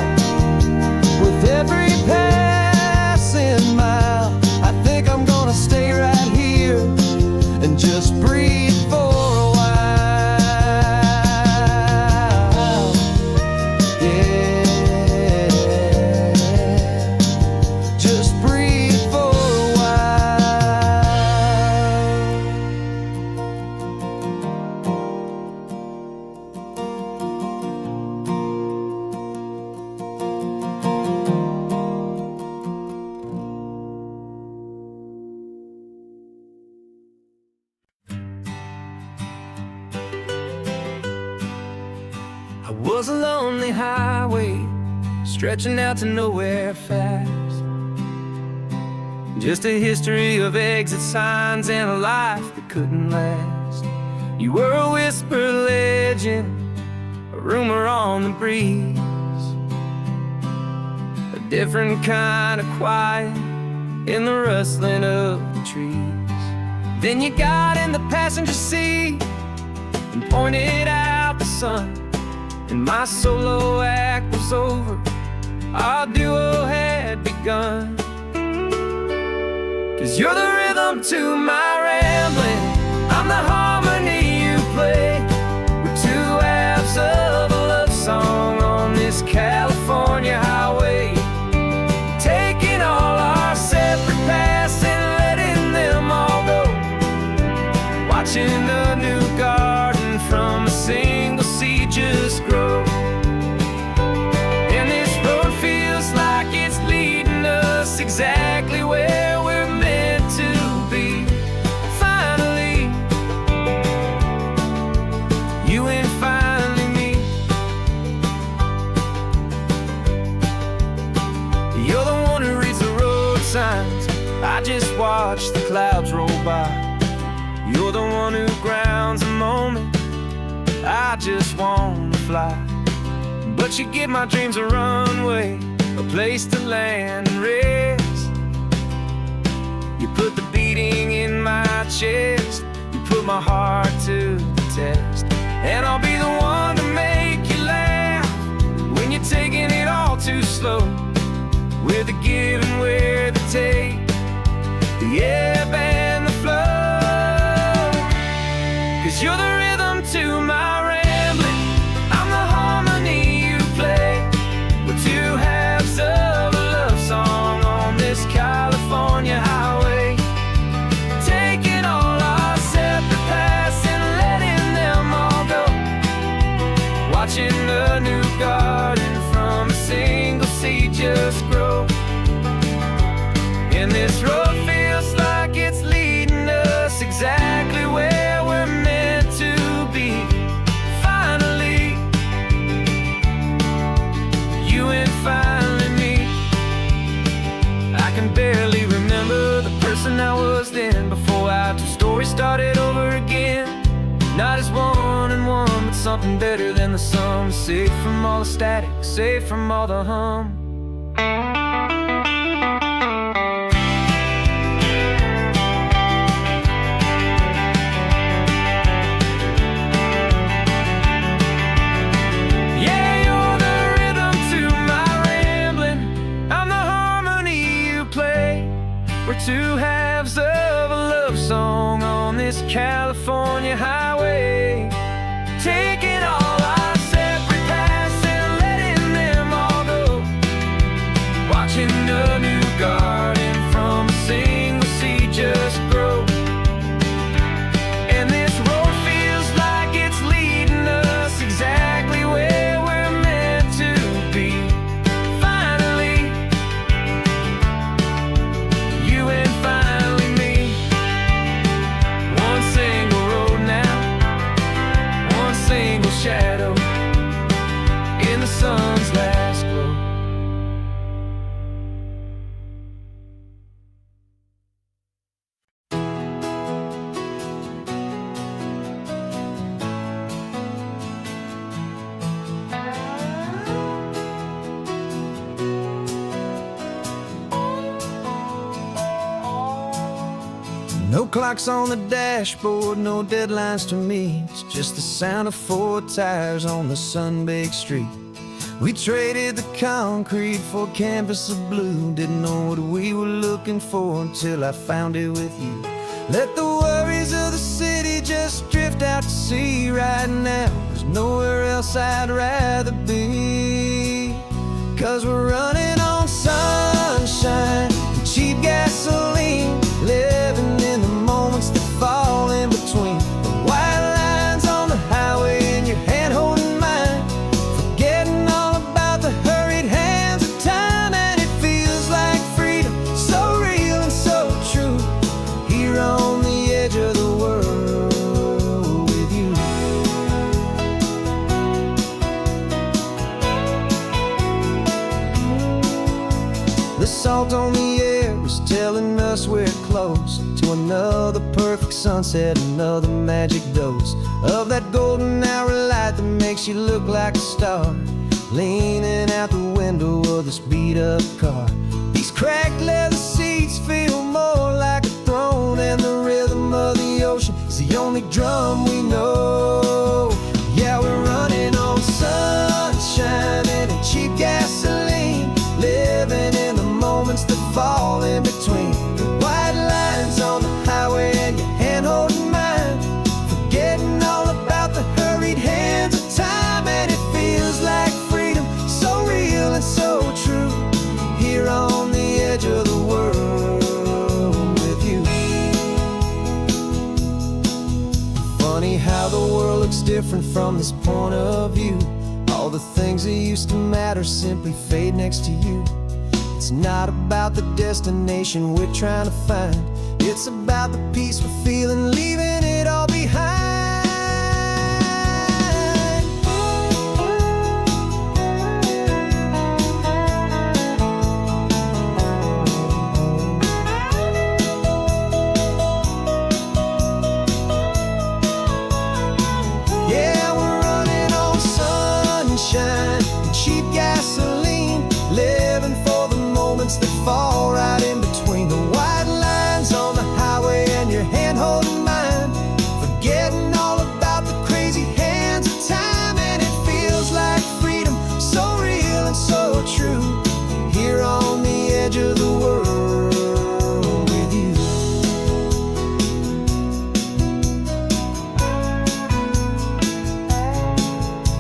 with every passing mile. I think I'm gonna stay right here and just breathe for a while. I was a lonely highway stretching out to nowhere fast. Just a history of exit signs and a life that couldn't last. You were a whisper legend, a rumor on the breeze, a different kind of quiet in the rustling of the trees. Then you got in the passenger seat and pointed out the sun, and my solo act was over, our duo had begun. 'Cause you're the rhythm to my rambling, I'm the harmony you play. We're two halves of a love song on this California highway, taking all our separate paths and letting them all go, watching a new garden from a single seed just grow. And this road feels like it's leading us exactly where we're meant to be. Finally, you and finally me. You're the one who reads the road signs, I just watch the clouds roll by. You're the one who grounds a moment, I just wanna fly. But you give my dreams a runway, a place to land and rest. You put the beating in my chest, you put my heart to the test. And I'll be the one to make you laugh when you're taking it all too slow. We're the give and we're the take, the ebb and the flow. 'Cause you're the rhythm to my rambling, I'm the harmony you play. We're two halves of a love song on this California highway, taking all our separate paths and letting them all go, watching a new garden from a single seed just grow. And this road feels like it's leading us exactly where we're meant to be. Finally, you and finally me. I can barely remember the person I was then, before our two stories started over again. Not as one and one, but something better than the sum. Safe from all the static, safe from all the hum. Two halves of a love song on this California highway, taking all our separate paths and letting them all go, watching a new garden from a single seed just grow. And this road feels like it's leading us exactly where we're meant to be. Finally, you and finally me. One single road now, one single shadow in the sun's last glow. No clocks on the dashboard, no deadlines to meet. It's just the sound of four tires on the sun-baked street. We traded the concrete for a canvas of blue. Didn't know what we were looking for until I found it with you. Let the worries of the city just drift out to sea right now. There's nowhere else I'd rather be. 'Cause we're running on sunshine and cheap gasoline, living in the moments that fall in between. The white lines on the highway and your hand holding mine, forgetting all about the hurried hands of time. And it feels like freedom, so real and so true, here on the edge of the world with you. another perfect sunset, another magic dose of that golden hour light that makes you look like a star, leaning out the window of this beat-up car. These cracked leather seats feel more like a throne, and the rhythm of the ocean is the only drum we know. Yeah, we're running on sunshine and cheap gasoline, living in the moments that fall in between the white lines on the highway and your hand holding mine, forgetting all about the hurried hands of time. And it feels like freedom, so real and so true, here on the edge of the world with you. Funny how the world looks different from this point of view. All the things that used to matter simply fade next to you. It's not about the destination we're trying to find, it's about the peace we're feeling, leaving it all behind. Yeah, we're running on sunshine and cheap gasoline, living for the moments that fall right in between the white lines on the highway and your hand holding mine, forgetting all about the crazy hands of time. And it feels like freedom, so real and so true, here on the edge of the world with you.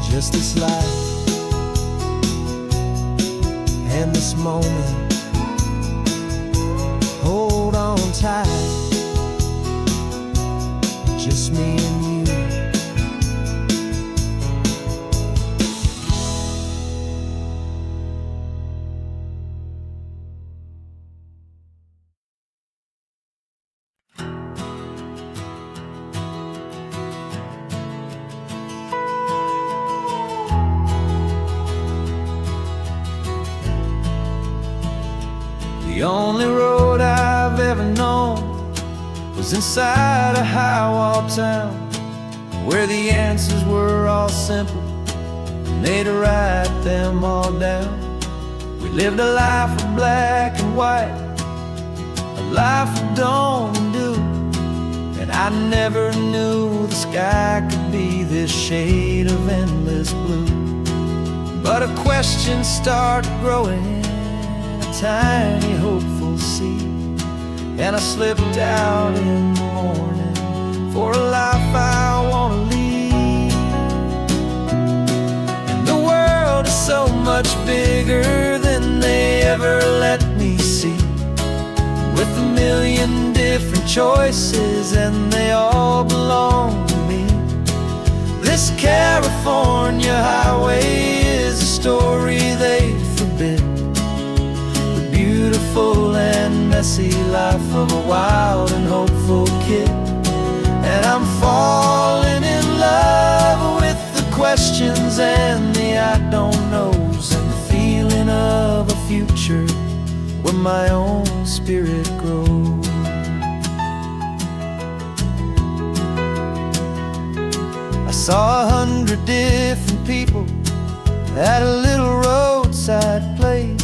Just this life and this moment, hold on tight, just me and you. The only road I've ever known was inside a high-wall town, where the answers were all simple and they'd write them all down. We lived a life of black and white, a life of dawn and dew, and I never knew the sky could be this shade of endless blue. But a question started growing, tiny hopeful seed, and I slipped out in the morning for a life I want to lead. And the world is so much bigger than they ever let me see, with a million different choices and they all belong to me. This California highway is a story they forbid, beautiful and messy life of a wild and hopeful kid. And I'm falling in love with the questions and the I don't knows, and the feeling of a future where my own spirit grows. I saw 100 different people at a little roadside place,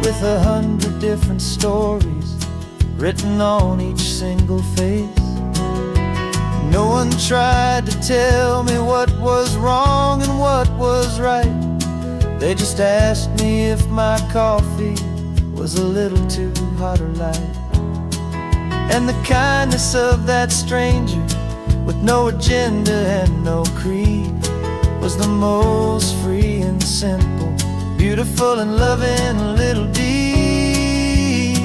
with 100 different stories written on each single face. No one tried to tell me what was wrong and what was right. They just asked me if my coffee was a little too hot or light. And the kindness of that stranger, with no agenda and no creed, was the most free and simple, beautiful and loving little deed.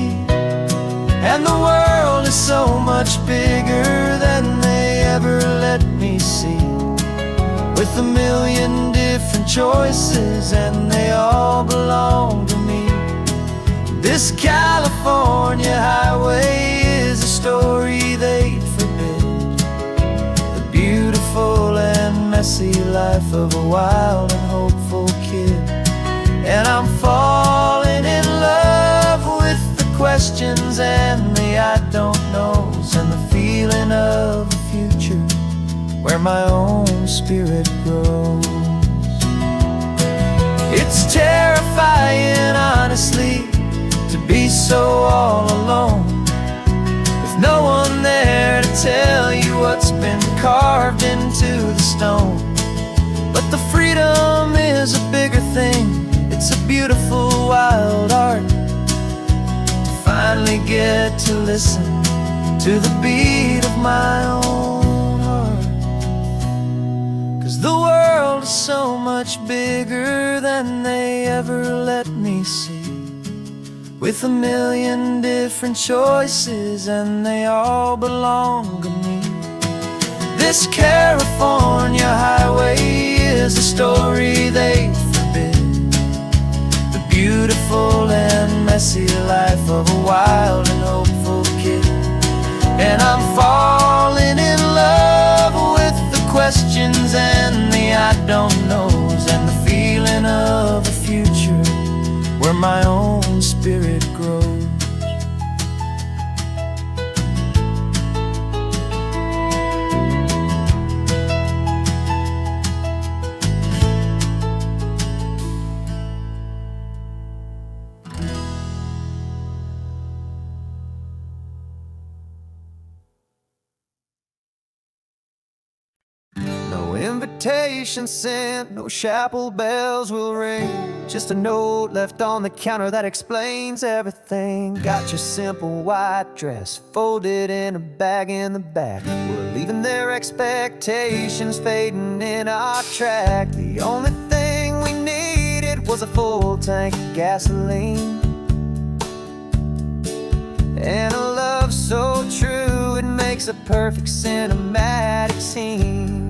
And the world is so much bigger than they ever let me see, with a million different choices and they all belong to me. This California highway is a story they forbid, the beautiful and messy life of a wild and hopeful kid. And I'm falling in love with the questions and the I don't knows, my own spirit grows. It's terrifying, honestly, to be so all alone, with no one there to tell you what's been carved into the stone. But the freedom is a bigger thing. It's a beautiful, wild art to finally get to listen to the beat of my own heart. 'Cause the world is so much bigger than they ever let me see, with a million different choices, and they all belong to me. This California highway is a story they forbid, the beautiful and messy life of a wild and hopeful kid. And I'm falling in love with the questions and the I don't knows, and the feeling of a future where my own spirit grows. No invitation sent, no chapel bells will ring, just a note left on the counter that explains everything. Got your simple white dress folded in a bag in the back. We're leaving their expectations fading in our track. The only thing we needed was a full tank of gasoline, and a love so true it makes a perfect cinematic scene.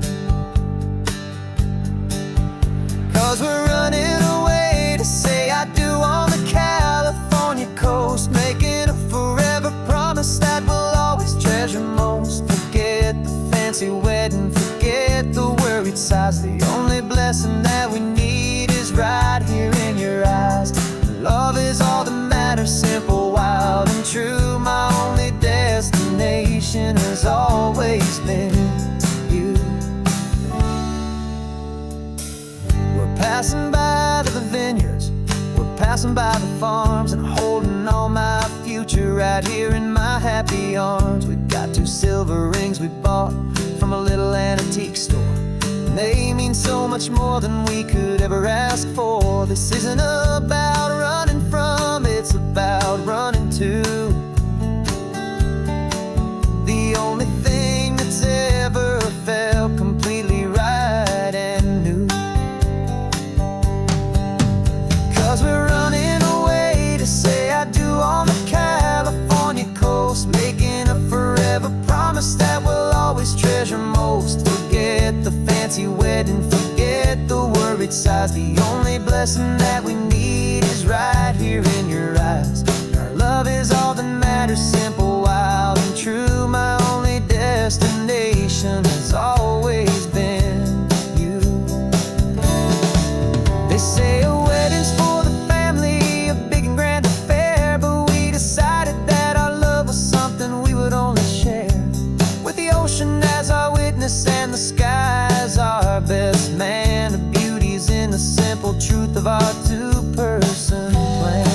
'Cause we're running away to say I do on the California coast, making a forever promise that we'll always treasure most. Forget the fancy wedding, forget the worried sighs. The only blessing that we need is right here in your eyes. Love is all that matters, simple, wild, and true. My only destination has always been you. We're passing by the vineyards, we're passing by the farms, and holding all my future right here in my happy arms. We've got 2 silver rings we bought from a little antique store, and they mean so much more than we could ever ask for. This isn't about running from, it's about running to the only thing that's ever felt completely right and new. 'Cause we're running away to say I do on the California coast, making a forever promise that we'll always treasure most. Forget the fancy wedding, forget the worried sighs. The only blessing that we need is right here in your eyes. Our love is all that matters, simple, wild, and true. My only destination has always been you. They say a wedding's for the family, a big and grand affair, but we decided that our love was something we would only share with the ocean as our witness and the sky as our best man. The beauty's in the simple truth of our 2-person plan.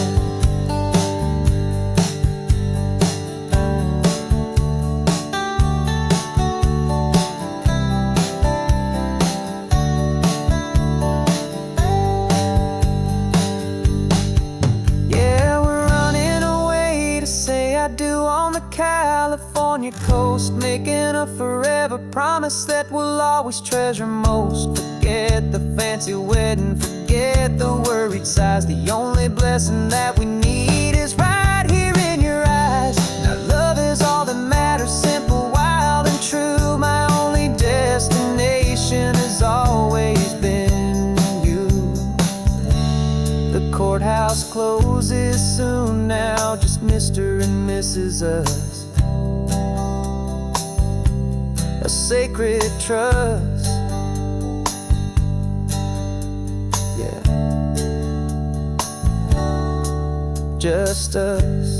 Yeah, we're running away to say I do on the California coast, making a forever promise that we'll always treasure most. Forget the fancy wedding, forget the worried sighs. The only blessing that we need is right here in your eyes. Now love is all that matters, simple, wild, and true. My only destination has always been you. The courthouse closes soon now, just Mr. and Mrs. Us, a sacred trust. Yeah, just us.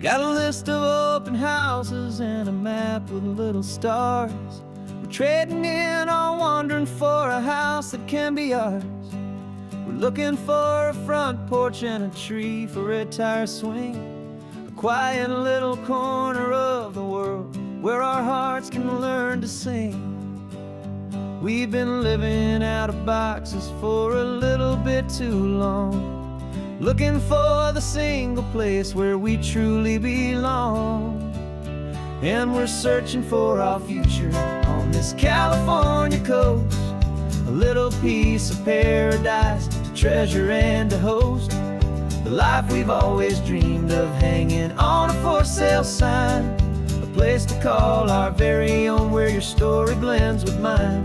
Got a list of open houses and a map with little stars. We're trading in on wandering for a house that can be ours. We're looking for a front porch and a tree for a tire swing, a quiet little corner of the world where our hearts can learn to sing. We've been living out of boxes for a little bit too long, looking for the single place where we truly belong. And we're searching for our future on this California coast, a little piece of paradise to treasure and to host, the life we've always dreamed of hanging on a for sale sign, a place to call our very own where your story blends with mine.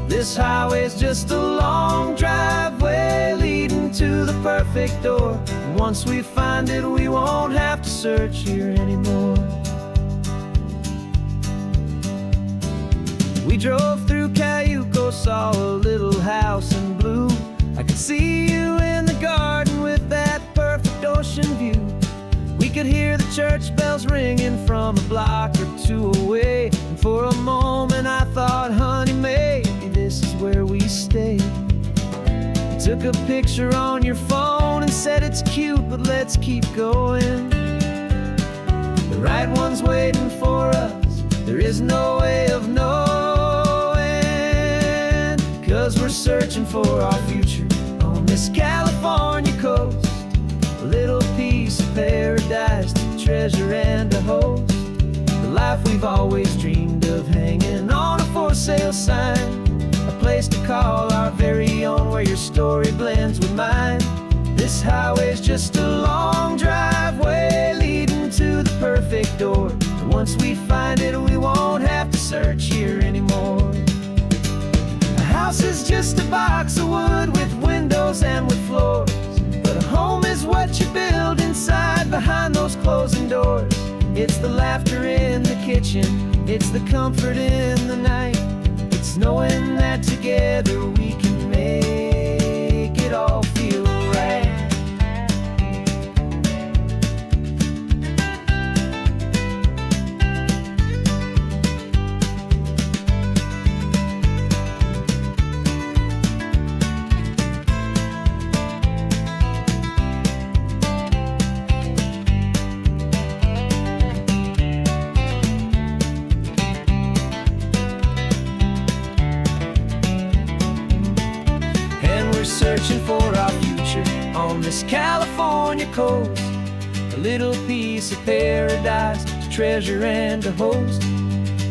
This highway's just a long driveway leading to the perfect door. And once we find it, we won't have to search here anymore. We drove through Cayuco, saw a little house in blue. I could see you in the garden with that perfect ocean view. We could hear the church bells ringing from a block or two away. And for a moment I thought, honey, maybe this is where we stay. You took a picture on your phone and said it's cute, but let's keep going. The right one's waiting for us, there is no way of knowing, 'cause we're searching for our future on this California coast, a little piece of paradise to treasure and to host, the life we've always dreamed of hanging on a for sale sign, a place to call our very own where your story blends with mine. This highway's just a long driveway leading to the perfect door. And once we find it, we won't have to search here anymore. A house is just a box of wood with windows and with floors, but a home is what you build inside behind those closing doors. It's the laughter in the kitchen, it's the comfort in the night, it's knowing that together we can make it all feel right. Searching for our future on this California coast, a little piece of paradise to treasure and to host,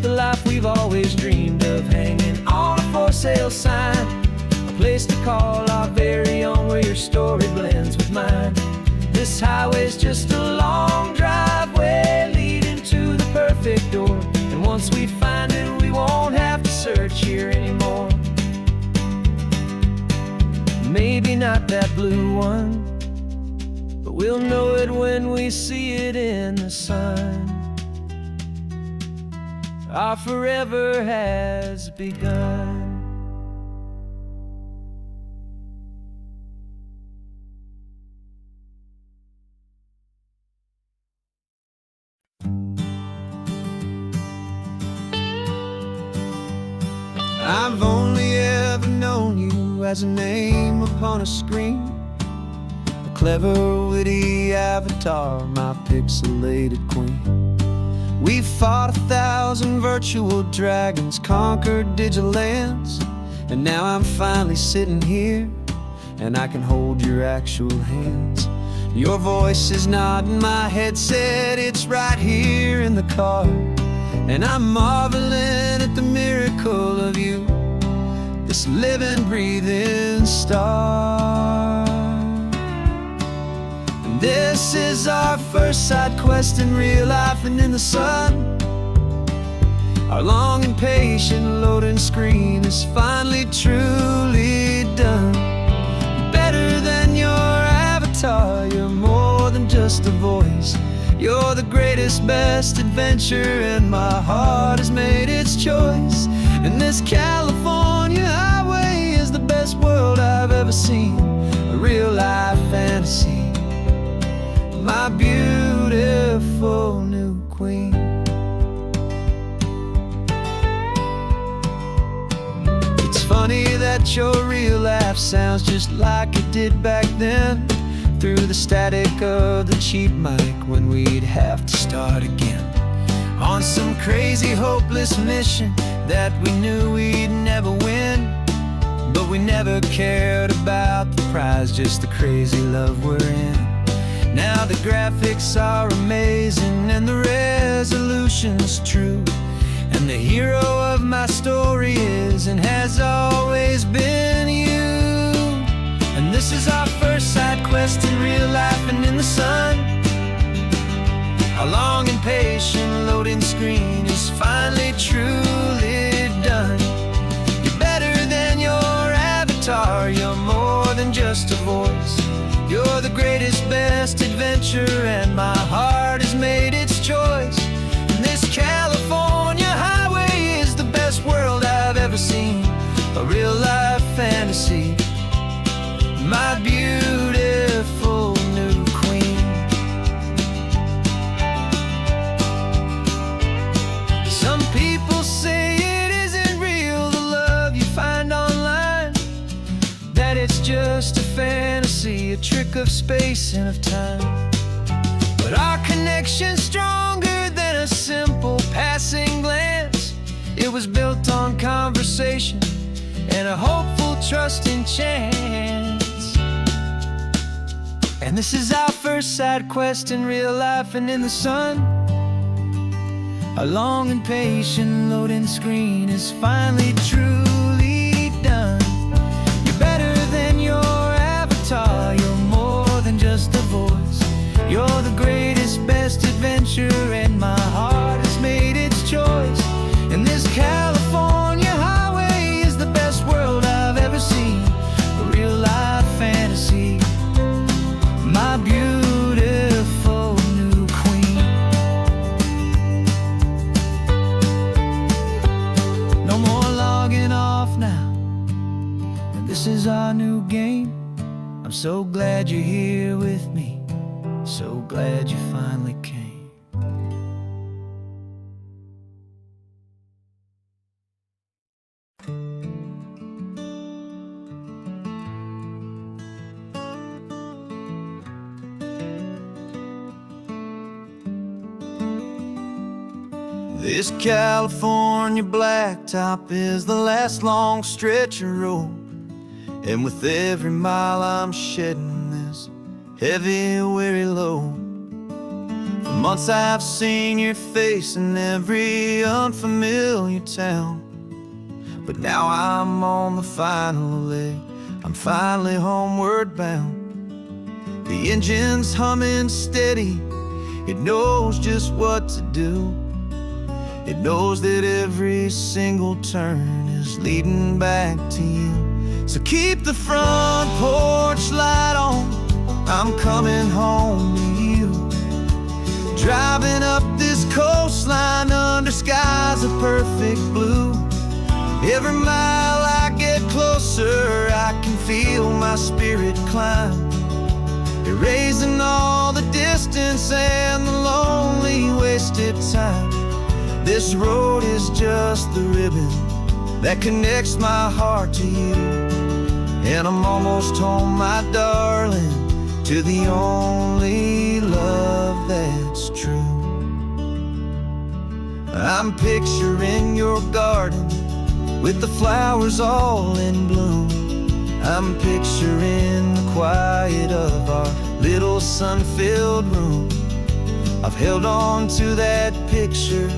the life we've always dreamed of hanging on a for sale sign, a place to call our very own where your story blends with mine. This highway's just a long driveway leading to the perfect door, and once we find it, we won't have to search here anymore. Maybe not that blue one, but we'll know it when we see it in the sun. Our forever has begun. I've only ever known you as a name upon a screen, a clever, witty avatar, my pixelated queen. We fought 1,000 virtual dragons, conquered digital lands, and now I'm finally sitting here, and I can hold your actual hands. Your voice is not in my headset, it's right here in the car, and I'm marveling at the miracle of you, this living, breathing star. And this is our first side quest in real life and in the sun. Our long and patient loading screen is finally truly done. Better than your avatar, you're more than just a voice. You're the greatest, best adventure, and my heart has made its choice. And this California highway is the best world I've ever seen, a real life fantasy, my beautiful that your real laugh sounds just like it did back then, through the static of the cheap mic when we'd have to start again. On some crazy hopeless mission that we knew we'd never win, but we never cared about the prize, just the crazy love we're in. Now the graphics are amazing and the resolution's true, and the hero of my story is and has always been you. And this is our first side quest in real life and in the sun. Our long and patient loading screen is finally truly done. You're better than your avatar, you're more than just a voice. You're the greatest, best adventure, and my heart has made its choice. And this California highway is the best world I've ever seen, a real life fantasy, my beautiful new queen. Some people say it isn't real, the love you find online, that it's just a fantasy, a trick of space and of time. But our connection's stronger than a simple passing glance. It was built on conversation and a hopeful, trusting chance. And this is our first side quest in real life and in the sun. Our long and patient loading screen is finally truly done. You're better than your avatar, you're more than just a voice. You're the greatest, best adventure, and my heart has made its choice. And this California highway is the best world I've ever seen, a real life fantasy, my beautiful new queen. No more logging off now, and this is our new game. I'm so glad you're here with me, so glad you finally came. This California blacktop is the last long stretch of road, and with every mile I'm shedding this heavy, weary load. For months I've seen your face in every unfamiliar town, but now I'm on the final leg, I'm finally homeward bound. The engine's humming steady, it knows just what to do. It knows that every single turn is leading back to you. So keep the front porch light on, I'm coming home to you. Driving up this coastline under skies of perfect blue. Every mile I get closer, I can feel my spirit climb, erasing all the distance and the lonely wasted time. This road is just the ribbon that connects my heart to you, and I'm almost home, my darling, to the only love that's true. I'm picturing your garden with the flowers all in bloom. I'm picturing the quiet of our little sun-filled room. I've held on to that picture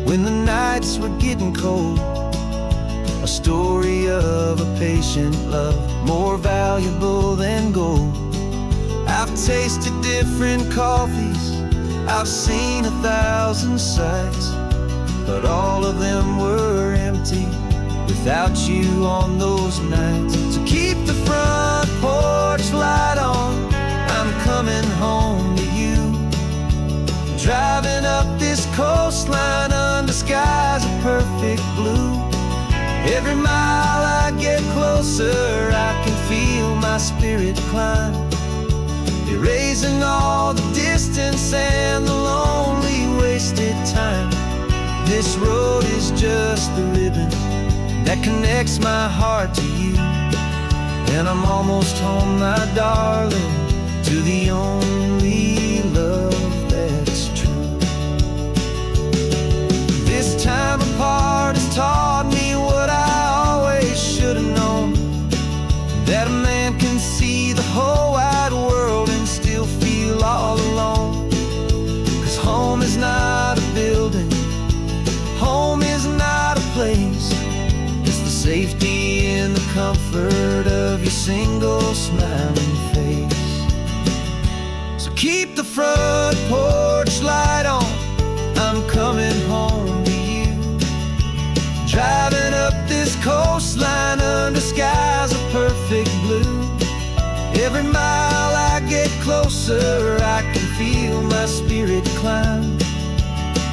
when the nights were getting cold, a story of a patient love, more valuable than gold. I've tasted different coffees, I've seen 1,000 sights, but all of them were empty without you on those nights. So keep the front porch light on, I'm coming home to you. Driving up this coastline under skies of perfect blue. Every mile I get closer, I can feel my spirit climb, erasing all the distance and the lonely wasted time. This road is just the ribbon that connects my heart to you. And I'm almost home, my darling, to the only love that's true. This time apart has taught me what I always should have known, that a man can see the whole wide world and still feel all alone. 'Cause home is not a building, home is not a place, it's the safety and the comfort of your single smiling face. So keep the front porch light on, I'm coming home to you. Driving up this coastline under skies of perfect blue. Every mile I get closer, I can feel my spirit climb,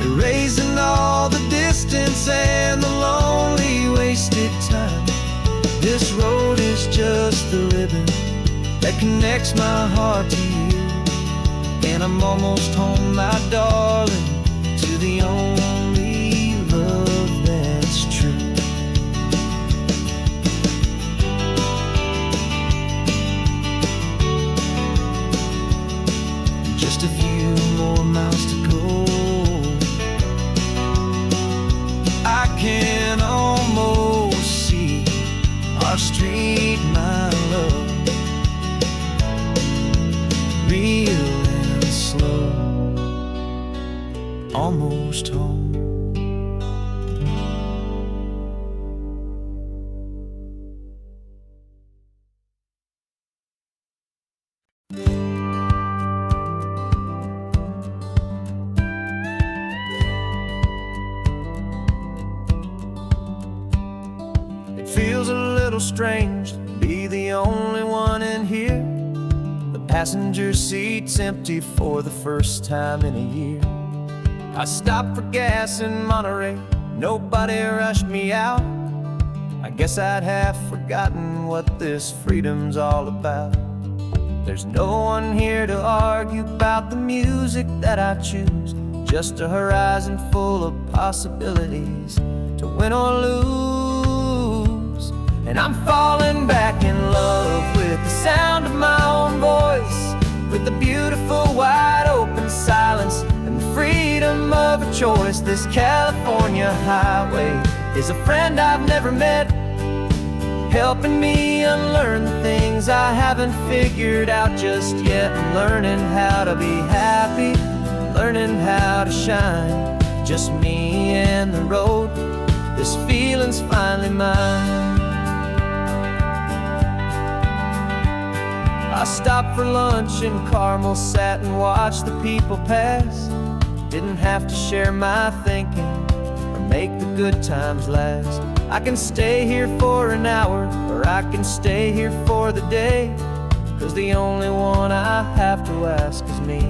erasing all the distance and the lonely wasted time. This road is just the ribbon that connects my heart to you. And I'm almost home, my darling, to the only love that's true. Just a few more miles to go, I can almost see our street, my love, real and slow, almost home. Feels a little strange to be the only one in here. The passenger seat's empty for the first time in a year. I stopped for gas in Monterey, nobody rushed me out. I guess I'd have forgotten what this freedom's all about. There's no one here to argue about the music that I choose, just a horizon full of possibilities to win or lose. And I'm falling back in love with the sound of my own voice, with the beautiful wide open silence and the freedom of a choice. This California highway is a friend I've never met, helping me unlearn the things I haven't figured out just yet, and learning how to be happy, learning how to shine. Just me and the road, this feeling's finally mine. I stopped for lunch in Carmel, sat and watched the people pass. Didn't have to share my thinking or make the good times last. I can stay here for an hour, or I can stay here for the day, 'cause the only one I have to ask is me.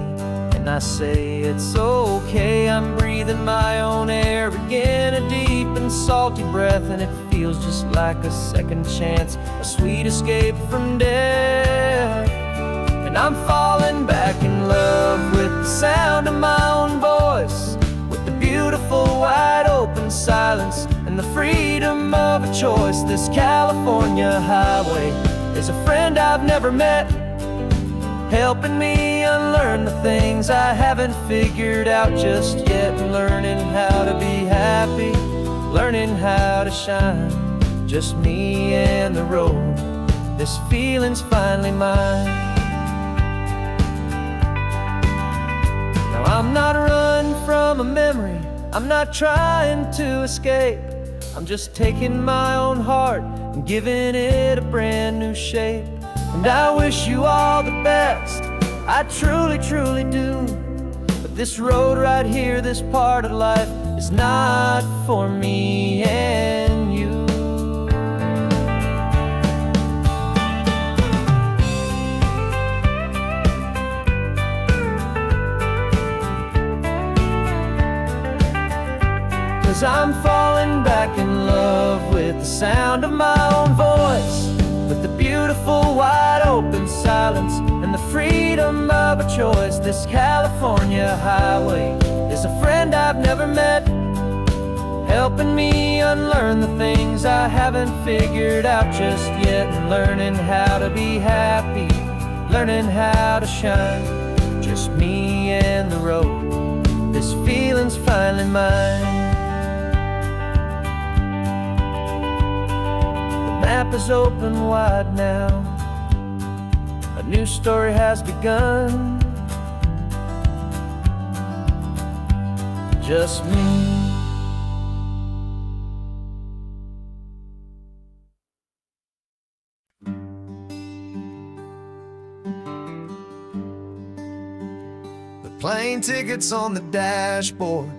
And I say it's okay, I'm breathing my own air again, a deep and salty breath, and it feels just like a second chance, a sweet escape from death. And I'm falling back in love with the sound of my own voice, with the beautiful wide open silence and the freedom of a choice. This California highway is a friend I've never met, helping me unlearn the things I haven't figured out just yet, and learning how to be happy, learning how to shine. Just me and the road, this feeling's finally mine. Now I'm not running from a memory, I'm not trying to escape, I'm just taking my own heart and giving it a brand new shape. And I wish you all the best, I truly, truly do. But this road right here, this part of life, is not for me and you. 'Cause I'm falling back in love with the sound of my own voice, with the beautiful wide open silence and the freedom of a choice. This California highway is a friend I've never met, helping me unlearn the things I haven't figured out just yet, and learning how to be happy, learning how to shine. Just me and the road, this feeling's finally mine. The map is open wide now, a new story has begun. Just me. Plane tickets on the dashboard,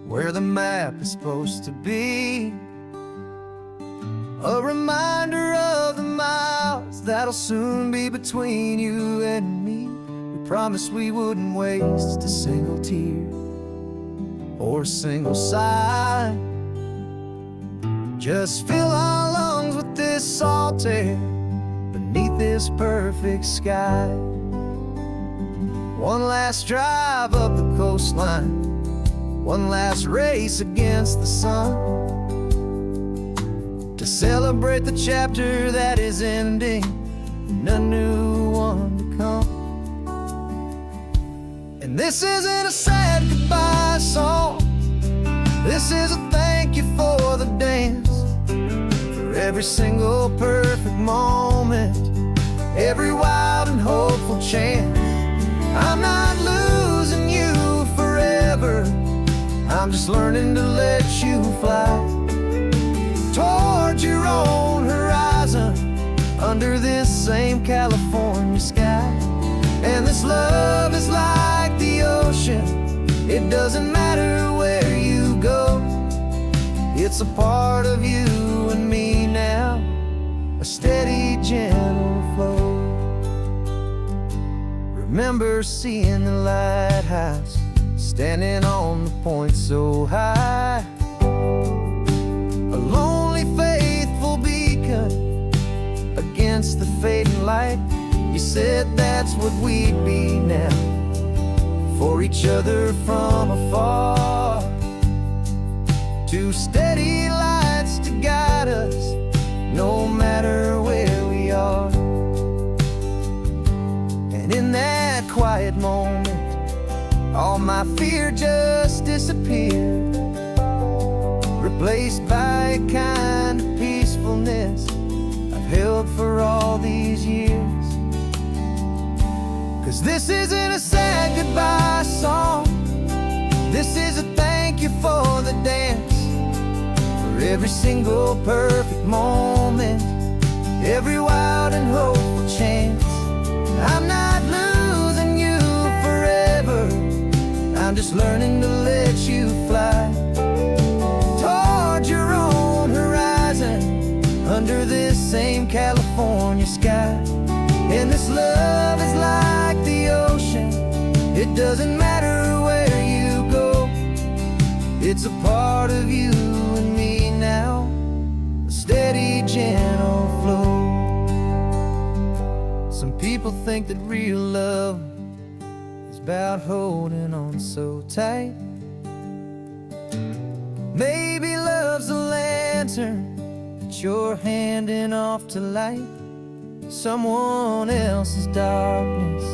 where the map is supposed to be. A reminder of the miles that'll soon be between you and me. We promised we wouldn't waste a single tear or a single sigh. Just fill our lungs with this salt air beneath this perfect sky. One last drive up the coastline, one last race against the sun, to celebrate the chapter that is ending and a new one to come. And this isn't a sad goodbye song, this is a thank you for the dance, for every single perfect moment, every wild and hopeful chance. I'm not losing you forever, I'm just learning to let you fly towards your own horizon, under this same California sky. And this love is like the ocean, it doesn't matter where you go, it's a part of you and me now, a steady, gentle flow. Remember seeing the lighthouse, standing on the point so high, a lonely, faithful beacon against the fading light. You said that's what we'd be now, for each other from afar. Two steady lights to guide us, no matter where we are. And in that quiet moment, all my fear just disappeared, replaced by a kind of peacefulness I've held for all these years. 'Cause this isn't a sad goodbye song, this is a thank you for the dance, for every single perfect moment, every wild and hopeful chance. I'm not losing you forever, I'm just learning to let you fly towards your own horizon, under this same California sky. And this love is like the ocean, it doesn't matter where you go, it's a part of you and me now, a steady, gentle flow. Some people think that real love is about holding on so tight. Maybe love's a lantern that you're handing off to light someone else's darkness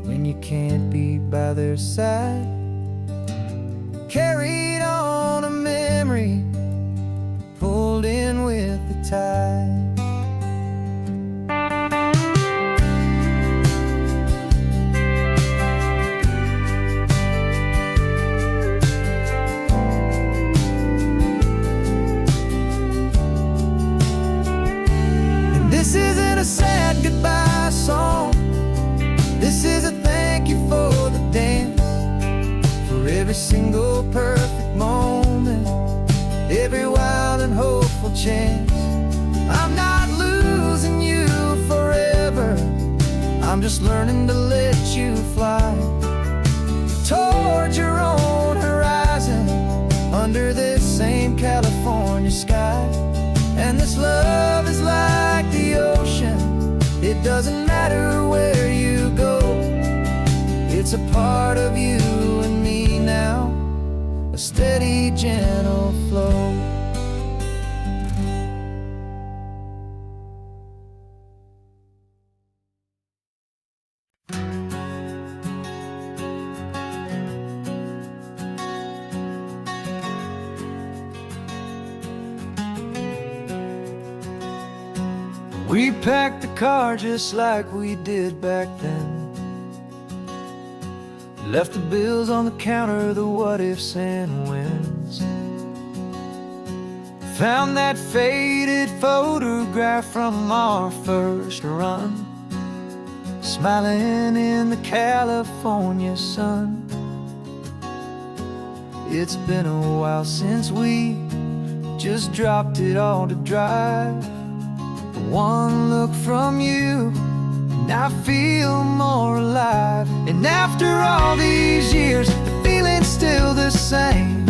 when you can't be by their side. Carried on a memory, pulled in with the tide. This isn't a sad goodbye song, this is a thank you for the dance, for every single perfect moment, every wild and hopeful chance. I'm not losing you forever, I'm just learning to let you fly towards your own horizon, under this same California sky. And this love is like the ocean, it doesn't matter where you go, it's a part of you and me now, a steady, gentle flow. We packed the car just like we did back then. Left the bills on the counter, the what-ifs and whens. Found that faded photograph from our first run, smiling in the California sun. It's been a while since we just dropped it all to drive. One look from you and I feel more alive. And after all these years, the feeling's still the same.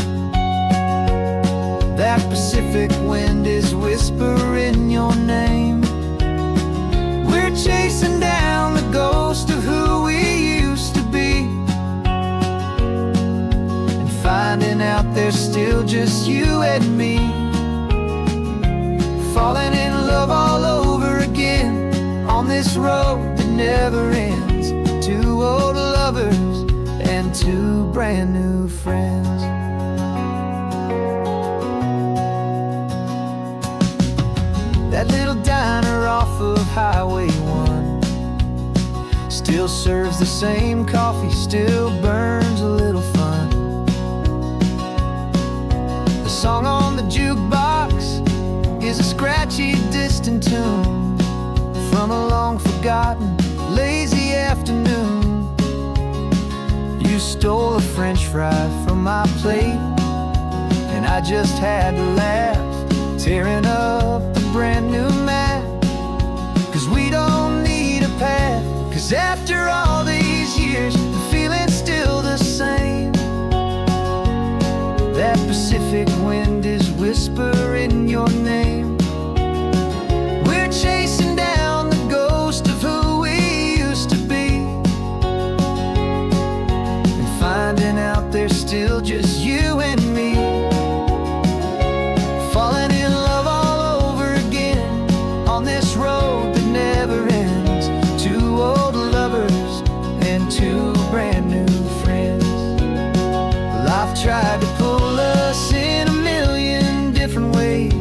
That Pacific wind is whispering your name. We're chasing down the ghost of who we used to be, and finding out there's still just you and me. Falling in love all over again on this road that never ends. Two old lovers and two brand new friends. That little diner off of Highway 1 still serves the same coffee, still burns a little fun. The song on the jukebox is a scratchy, distant tune from a long-forgotten, lazy afternoon. You stole a French fry from my plate, and I just had to laugh, tearing up the brand new map. 'Cause we don't need a path, 'cause after all these years, the feeling's still the same. That Pacific wind is whispering your name. We're chasing down the ghost of who we used to be, and finding out there's still just you and me. Falling in love all over again on this road that never ends. Two old lovers and two brand new friends. Life tried to pull us in a million different ways,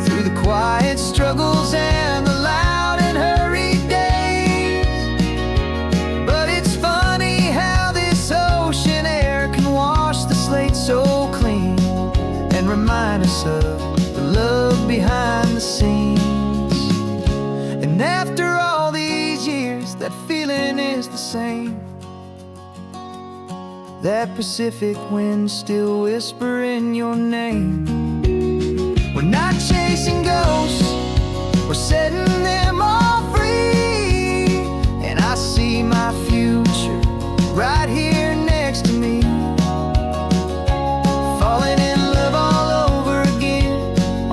through the quiet struggles and the loud and hurried days. But it's funny how this ocean air can wash the slate so clean, and remind us of the love behind the scenes. And after all these years, that feeling is the same. That Pacific wind still whispering your name. We're not chasing ghosts, we're setting them all free. And I see my future right here next to me. Falling in love all over again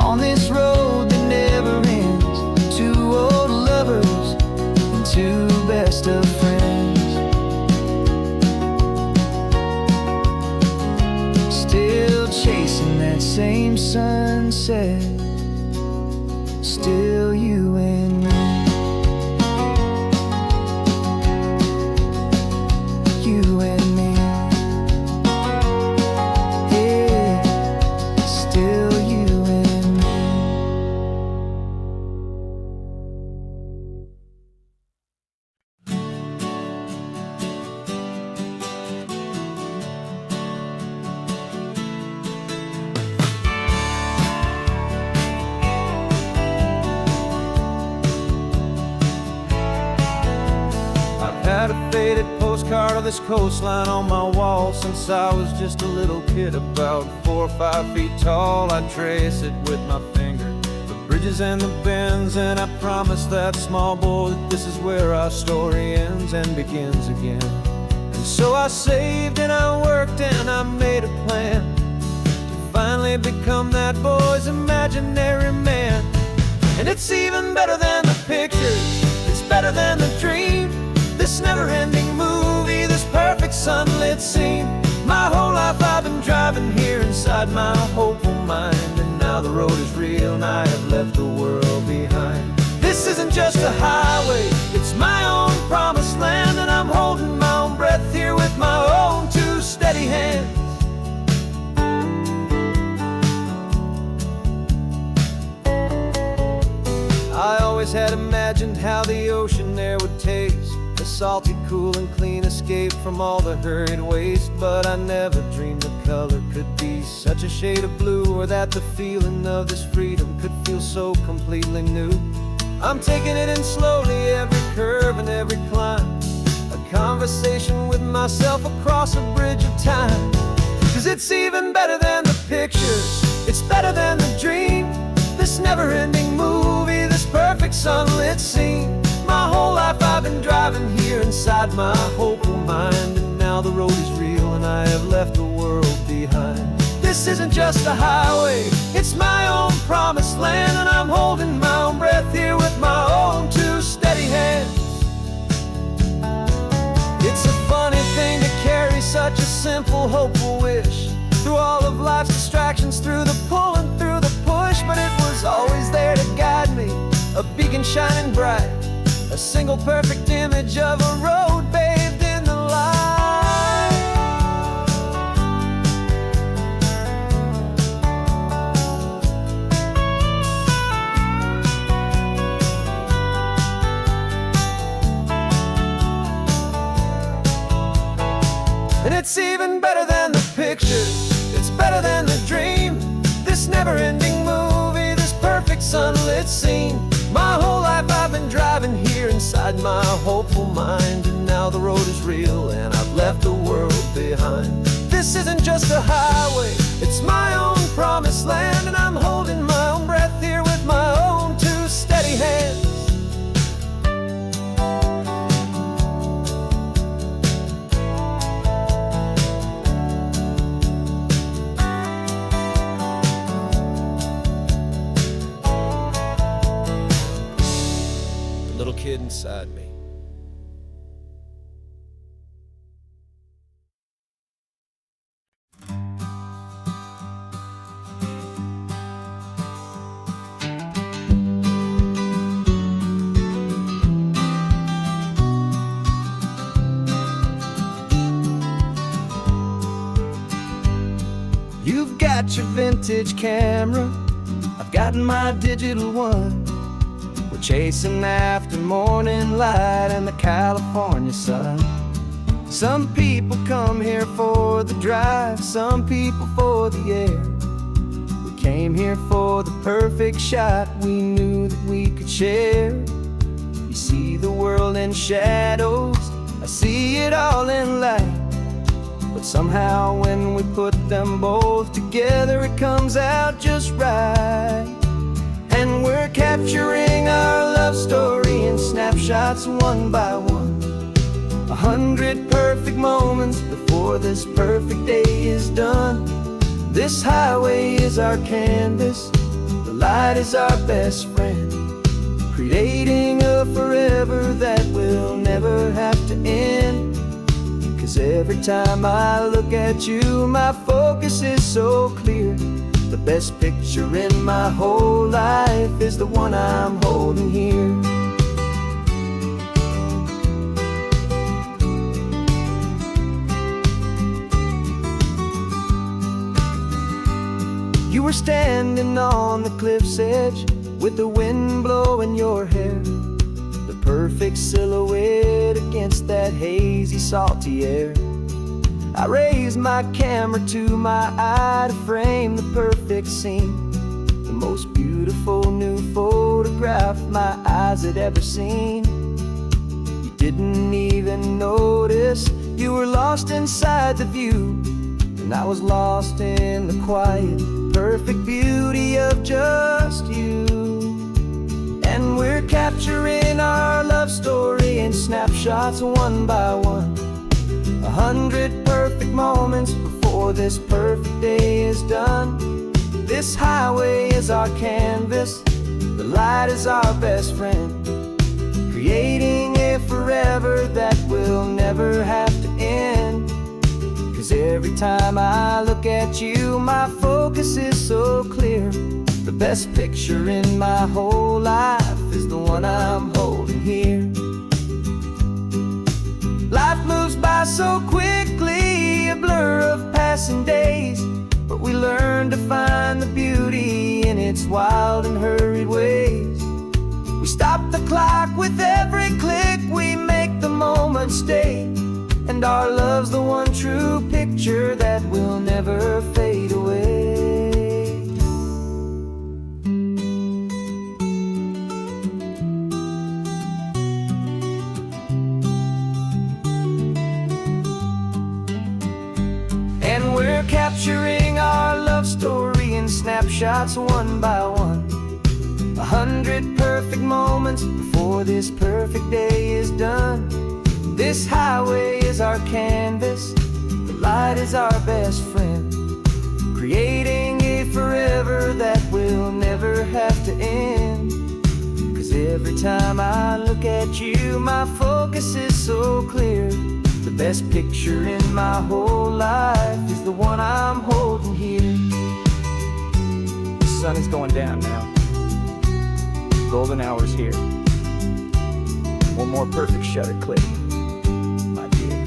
on this road that never ends. Two old lovers and two best of friends. Still chasing that same sunset, still you and me. You and me. Yeah, still you and me. Had a faded postcard of this coastline on my wall since I was just a little kid, about 4 or 5 feet tall. I trace it with my finger, the bridges and the bends, and I promised that small boy that this is where our story ends and begins again. And so I saved and I worked and I made a plan to finally become that boy's imaginary man. And it's even better than the pictures, it's better than the dream. This never-ending movie, this perfect sunlit scene. My whole life I've been driving here inside my hopeful mind, and now the road is real and I have left the world behind. This isn't just a highway, it's my own promised land, and I'm holding my own breath here with my own two steady hands. I always had imagined how the ocean there would taste, a salty, cool and clean escape from all the hurried waste. But I never dreamed the color could be such a shade of blue, or that the feeling of this freedom could feel so completely new. I'm taking it in slowly, every curve and every climb, a conversation with myself across a bridge of time. 'Cause it's even better than the pictures, it's better than the dream, this never-ending movie, this perfect sunlit scene. My whole life I've been driving here inside my hopeful mind, and now the road is real and I have left the world behind. This isn't just a highway, it's my own promised land, and I'm holding my own breath here with my own two steady hands. It's a funny thing to carry such a simple, hopeful wish through all of life's distractions, through the pull and through the push. But it was always there to guide me, a beacon shining bright, a single perfect image of a road bathed in the light. And it's even better than the pictures, it's better than the dream, this never-ending movie, this perfect sunlit scene. My whole life I've been driving here inside my hopeful mind, and now the road is real and I've left the world behind. This isn't just a highway, it's my own promised land, and I'm holding my own breath here with my own two steady hands. Little kid inside me. You've got your vintage camera, I've got my digital one. Chasing after morning light and the California sun. Some people come here for the drive, some people for the air. We came here for the perfect shot we knew that we could share. You see the world in shadows, I see it all in light, but somehow when we put them both together it comes out just right. And we're capturing our love story in snapshots one by one, 100 perfect moments before this perfect day is done. This highway is our canvas, the light is our best friend, creating a forever that will never have to end. 'Cause every time I look at you, my focus is so clear. The best picture in my whole life is the one I'm holding here. You were standing on the cliff's edge with the wind blowing your hair, the perfect silhouette against that hazy, salty air. I raised my camera to my eye to frame the perfect scene, the most beautiful new photograph my eyes had ever seen. You didn't even notice, you were lost inside the view, and I was lost in the quiet, perfect beauty of just you. And we're capturing our love story in snapshots one by one, 100 perfect moments before this perfect day is done. This highway is our canvas, the light is our best friend, creating a forever that will never have to end. 'Cause every time I look at you, my focus is so clear. The best picture in my whole life is the one I'm holding here. Life moves by so quickly, a blur of passing days, but we learn to find the beauty in its wild and hurried ways. We stop the clock with every click, we make the moment stay, and our love's the one true picture that will never fade away. And we're capturing our love story in snapshots one by one. 100 perfect moments before this perfect day is done. This highway is our canvas, the light is our best friend, creating a forever that will never have to end. 'Cause every time I look at you, my focus is so clear. The best picture in my whole life is the one I'm holding here. The sun is going down now. Golden hour's here. One more perfect shutter click, my dear.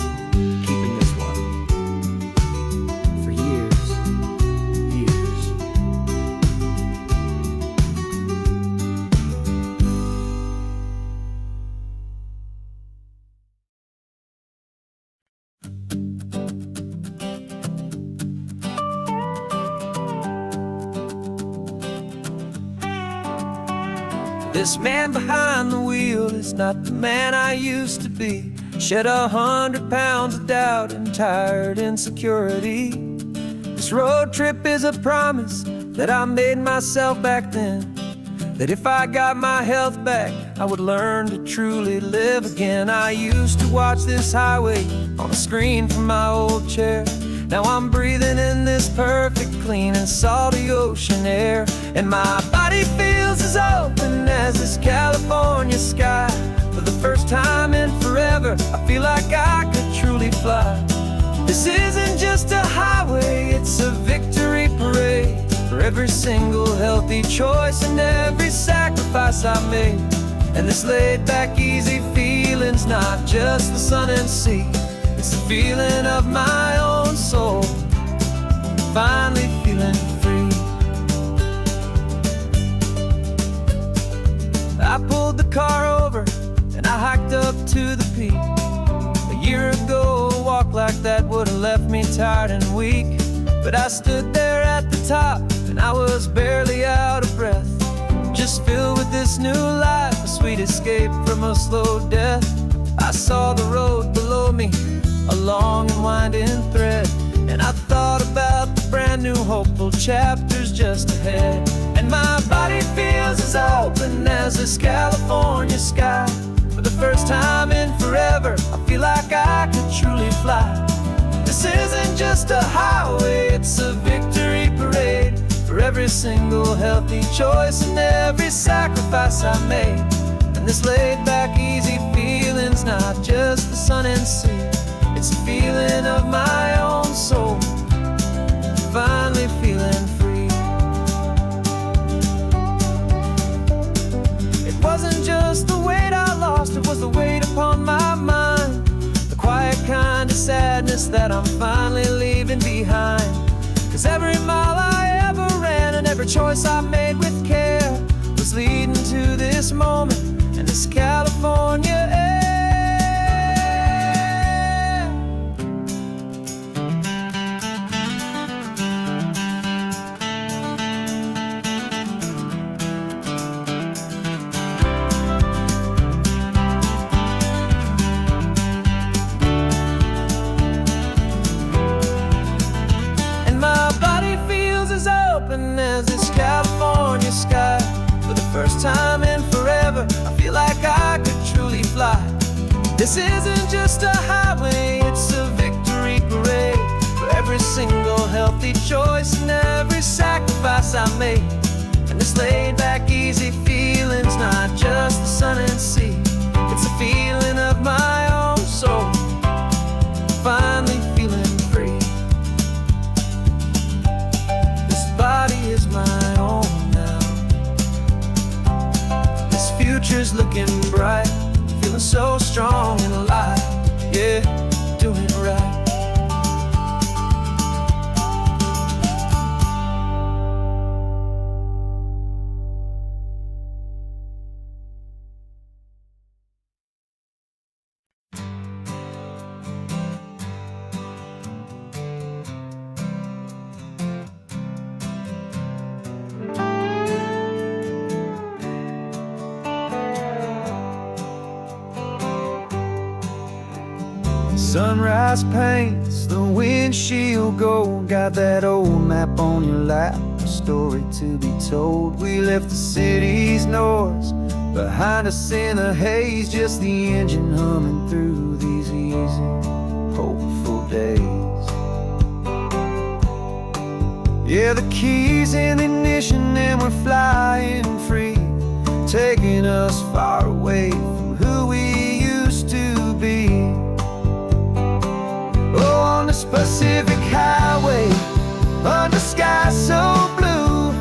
Keeping this one for years, years. This man behind the wheel is not the man I used to be. Shed 100 pounds of doubt and tired insecurity. This road trip is a promise that I made myself back then, that if I got my health back, I would learn to truly live again. I used to watch this highway on a screen from my old chair. Now I'm breathing in this perfect, clean and salty ocean air, and my body feels as open as this California sky. For the first time in forever, I feel like I could truly fly. This isn't just a highway, it's a victory parade for every single healthy choice and every sacrifice I made. And this laid back, easy feeling's not just the sun and sea, it's the feeling of my own soul, finally feeling free. I pulled the car over and I hiked up to the peak. A year ago, a walk like that would have left me tired and weak. But I stood there at the top and I was barely out of breath, just filled with this new life, a sweet escape from a slow death. I saw the road below me, a long and winding thread, and I thought about the brand new hopeful chapters just ahead. And my body feels as open as this California sky. For the first time in forever, I feel like I could truly fly. This isn't just a highway, it's a victory parade for every single healthy choice and every sacrifice I made. And this laid back, easy feeling's not just the sun and sea, it's a feeling of my own soul, finally feeling free. It wasn't just the weight I lost, it was the weight upon my mind, the quiet kind of sadness that I'm finally leaving behind. 'Cause every mile I ever ran and every choice I made with care was leading to this moment and this California air. As this California sky. For the first time in forever, I feel like I could truly fly. This isn't just a highway, it's a victory parade for every single healthy choice and every sacrifice I made. And this laid back, easy feeling's not just the sun and sea, it's a feeling of my own soul, finally feeling free. looking bright, feeling so strong and alive. Yeah, doing it right. Sunrise paints the windshield gold. Got that old map on your lap, a story to be told. We left the city's noise behind us in the haze, just the engine humming through these easy, hopeful days. Yeah, the keys in the ignition and we're flying free, taking us far away from who we used to be. Oh, on this Pacific highway, under sky so blue,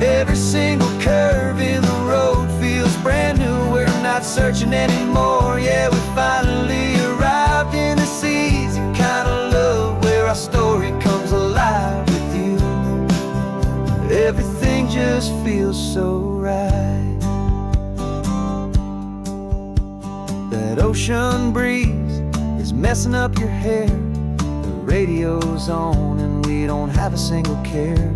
every single curve in the road feels brand new. We're not searching anymore, yeah, we finally arrived in this easy kind of love, where our story comes alive with you. Everything just feels so right. That ocean breeze is messing up your hair, radio's on and we don't have a single care.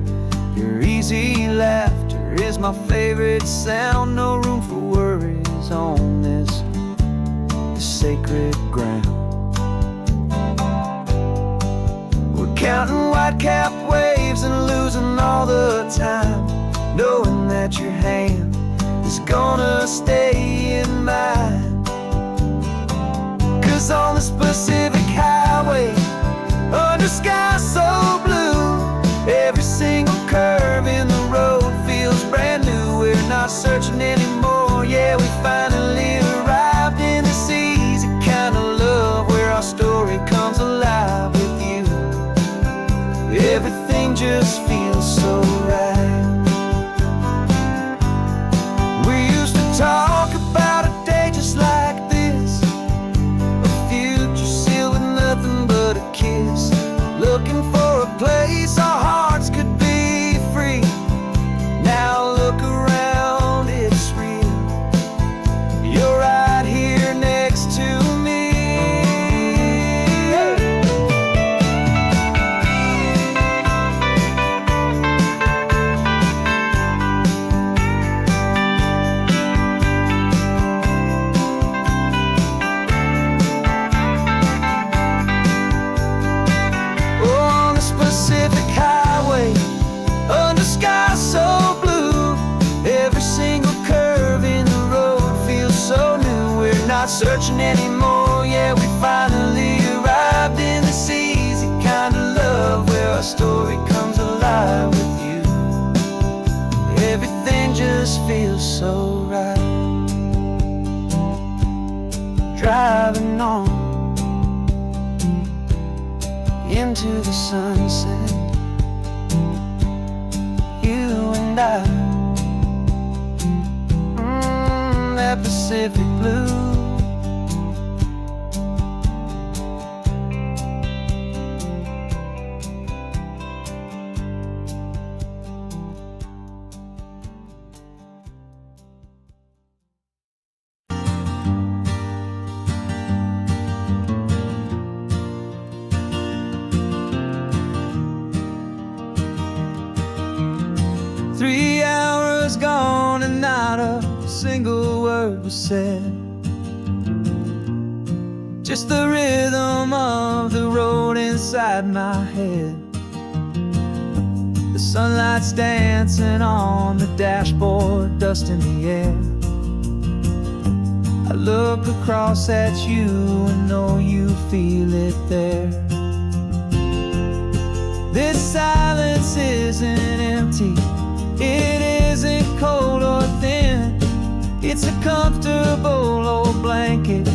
Your easy laughter is my favorite sound. No room for worries on this sacred ground. We're counting white-capped waves and losing all the time, knowing that your hand is gonna stay in mine. 'Cause on this Pacific highway, under sky so blue, every single curve in the road feels brand new. We're not searching anymore, yeah, we finally arrived in this easy kind of love, where our story comes alive with you. Everything just feels so right. We used to talk about a day just like this, a future sealed with nothing but a kiss, looking for a place our hearts could be free. Now look around, it's real. You're right here next to me. Pacific highway, under sky so blue, every single curve in the road feels so new. We're not searching anymore, yeah, we finally arrived in this easy kind of love, where our story comes alive with you. Everything just feels so right. Driving on into the sunset, you and I, that Pacific blue. Gone and not a single word was said, just the rhythm of the road inside my head. The sunlight's dancing on the dashboard, dust in the air. I look across at you and know you feel it there. This silence isn't empty, it isn't cold or thin. It's a comfortable old blanket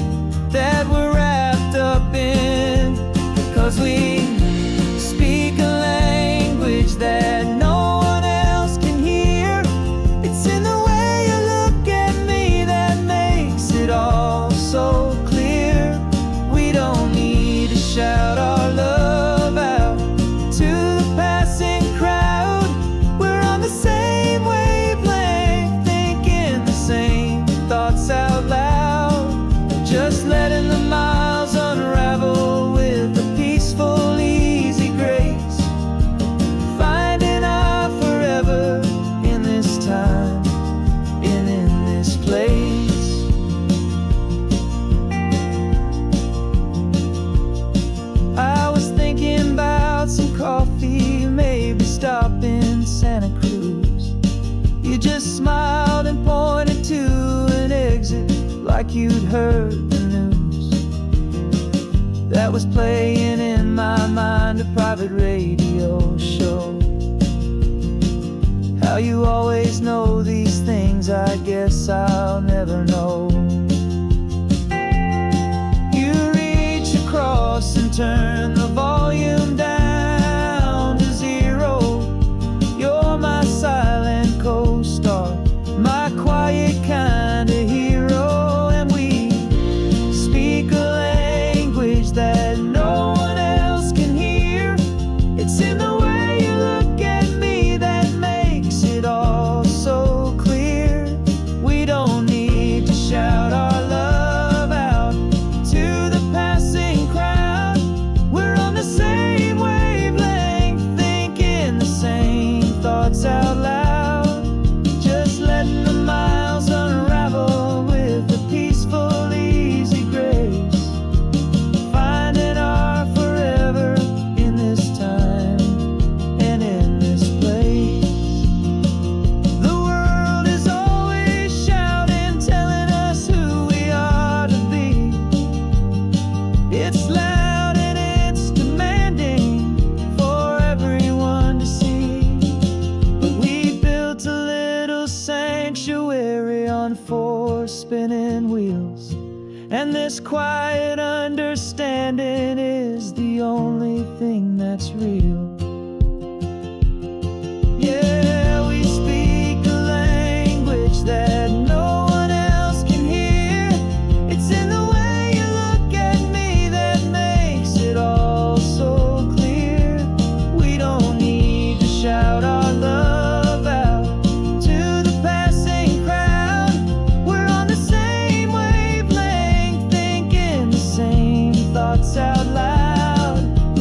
that we're wrapped up in. 'Cause we speak a language that no one else can hear. It's in the way you look at me that makes Santa Cruz. You just smiled and pointed to an exit like you'd heard the news. That was playing in my mind, a private radio show. How you always know these things, I guess I'll never know. You reach across and turn the volume down to zero. You're my silent co-star, my quiet kind of hero. And we speak a language that no one else can hear. It's in the way you look at me that makes it all so clear. We don't need to shout our love out to the passing crowd. We're on the same wavelength, thinking the same thoughts out loud. Just letting the miles unravel with a peaceful, easy grace. Finding our forever in this time and in this place. The world is always shouting, telling us who we are to be. It's loud and it's demanding for everyone to see. But we built a little sanctuary on four spinning wheels, and this quiet understanding is the only thing that's real. Yeah, we speak a language that no one else can hear. It's in the way you look at me that makes it all so clear. We don't need to shout our love out to the passing crowd. We're on the same wavelength, thinking the same thoughts out loud.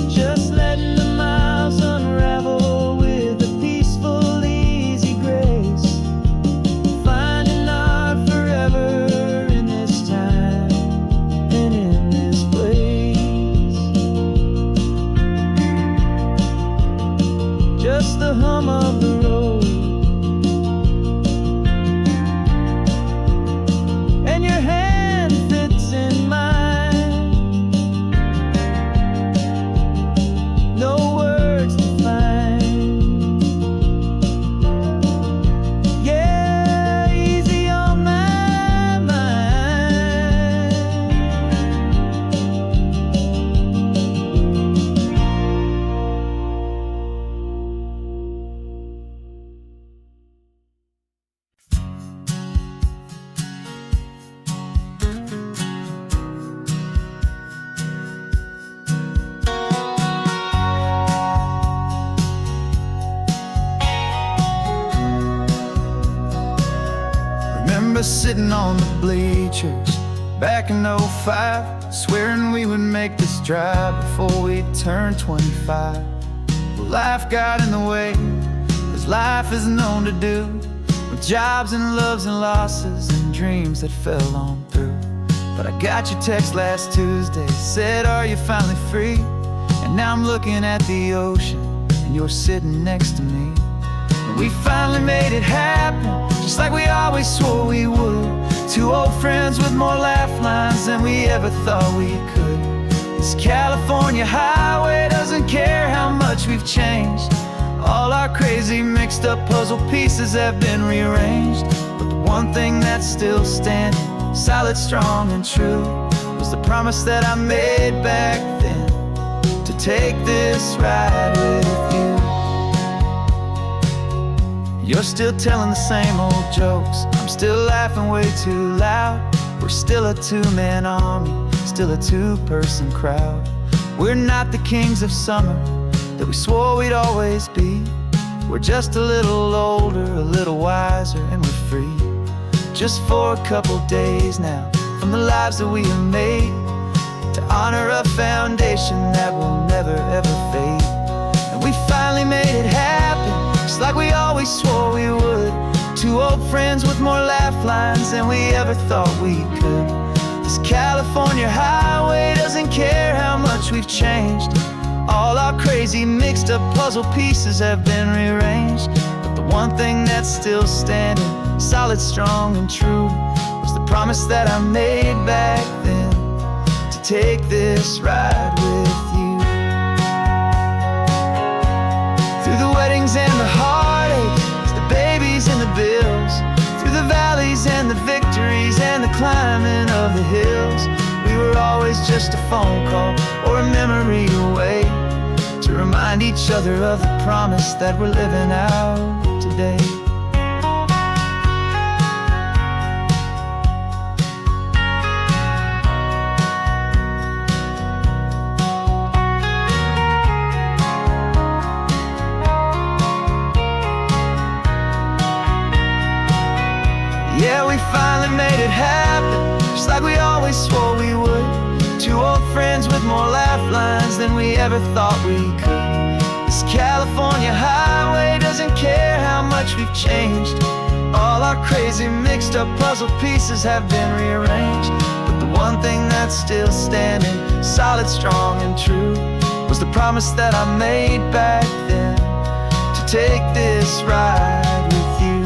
Just letting the miles unravel with a peaceful, easy grace. Finding our forever in this time and in this place. Just the hum of the road and your hand fits in mine. No words to find. Yeah, easy on my mind. Remember sitting on the bleachers back in '05, swearing we would make this drive before we turned 25. Well, life got in the way, as life is known to do, with jobs and loves and losses and dreams that fell on through. But I got your text last Tuesday, said, are you finally free? And now I'm looking at the ocean, and you're sitting next to me. And we finally made it happen, just like we always swore we would. Two old friends with more laugh lines than we ever thought we could. This California highway doesn't care how much we've changed. All our crazy mixed up puzzle pieces have been rearranged. But the one thing that's still standing, solid, strong and true, was the promise that I made back then, to take this ride with you. You're still telling the same old jokes, I'm still laughing way too loud. We're still a two-man army, still a two-person crowd. We're not the kings of summer that we swore we'd always be. We're just a little older, a little wiser, and we're free. Just for a couple days now, from the lives that we have made, to honor a foundation that will never ever fade. And we finally made it happen, just like we always swore we would. Two old friends with more laugh lines than we ever thought we could. This California highway doesn't care how much we've changed. All our crazy mixed up puzzle pieces have been rearranged. But the one thing that's still standing, solid, strong, and true, was the promise that I made back then, to take this ride with you. Through the weddings and the heartaches, the babies and the bills, through the valleys and the victories and the climbing of the hills, we were always just a phone call or a memory away, to remind each other of the promise that we're living out today. Yeah, we finally made it happen, just like we always swore we would. Two old friends with more laugh lines than we ever thought we could. This California highway doesn't care how much we've changed. All our crazy mixed up puzzle pieces have been rearranged, but the one thing that's still standing, solid, strong, and true, was the promise that I made back then, to take this ride with you.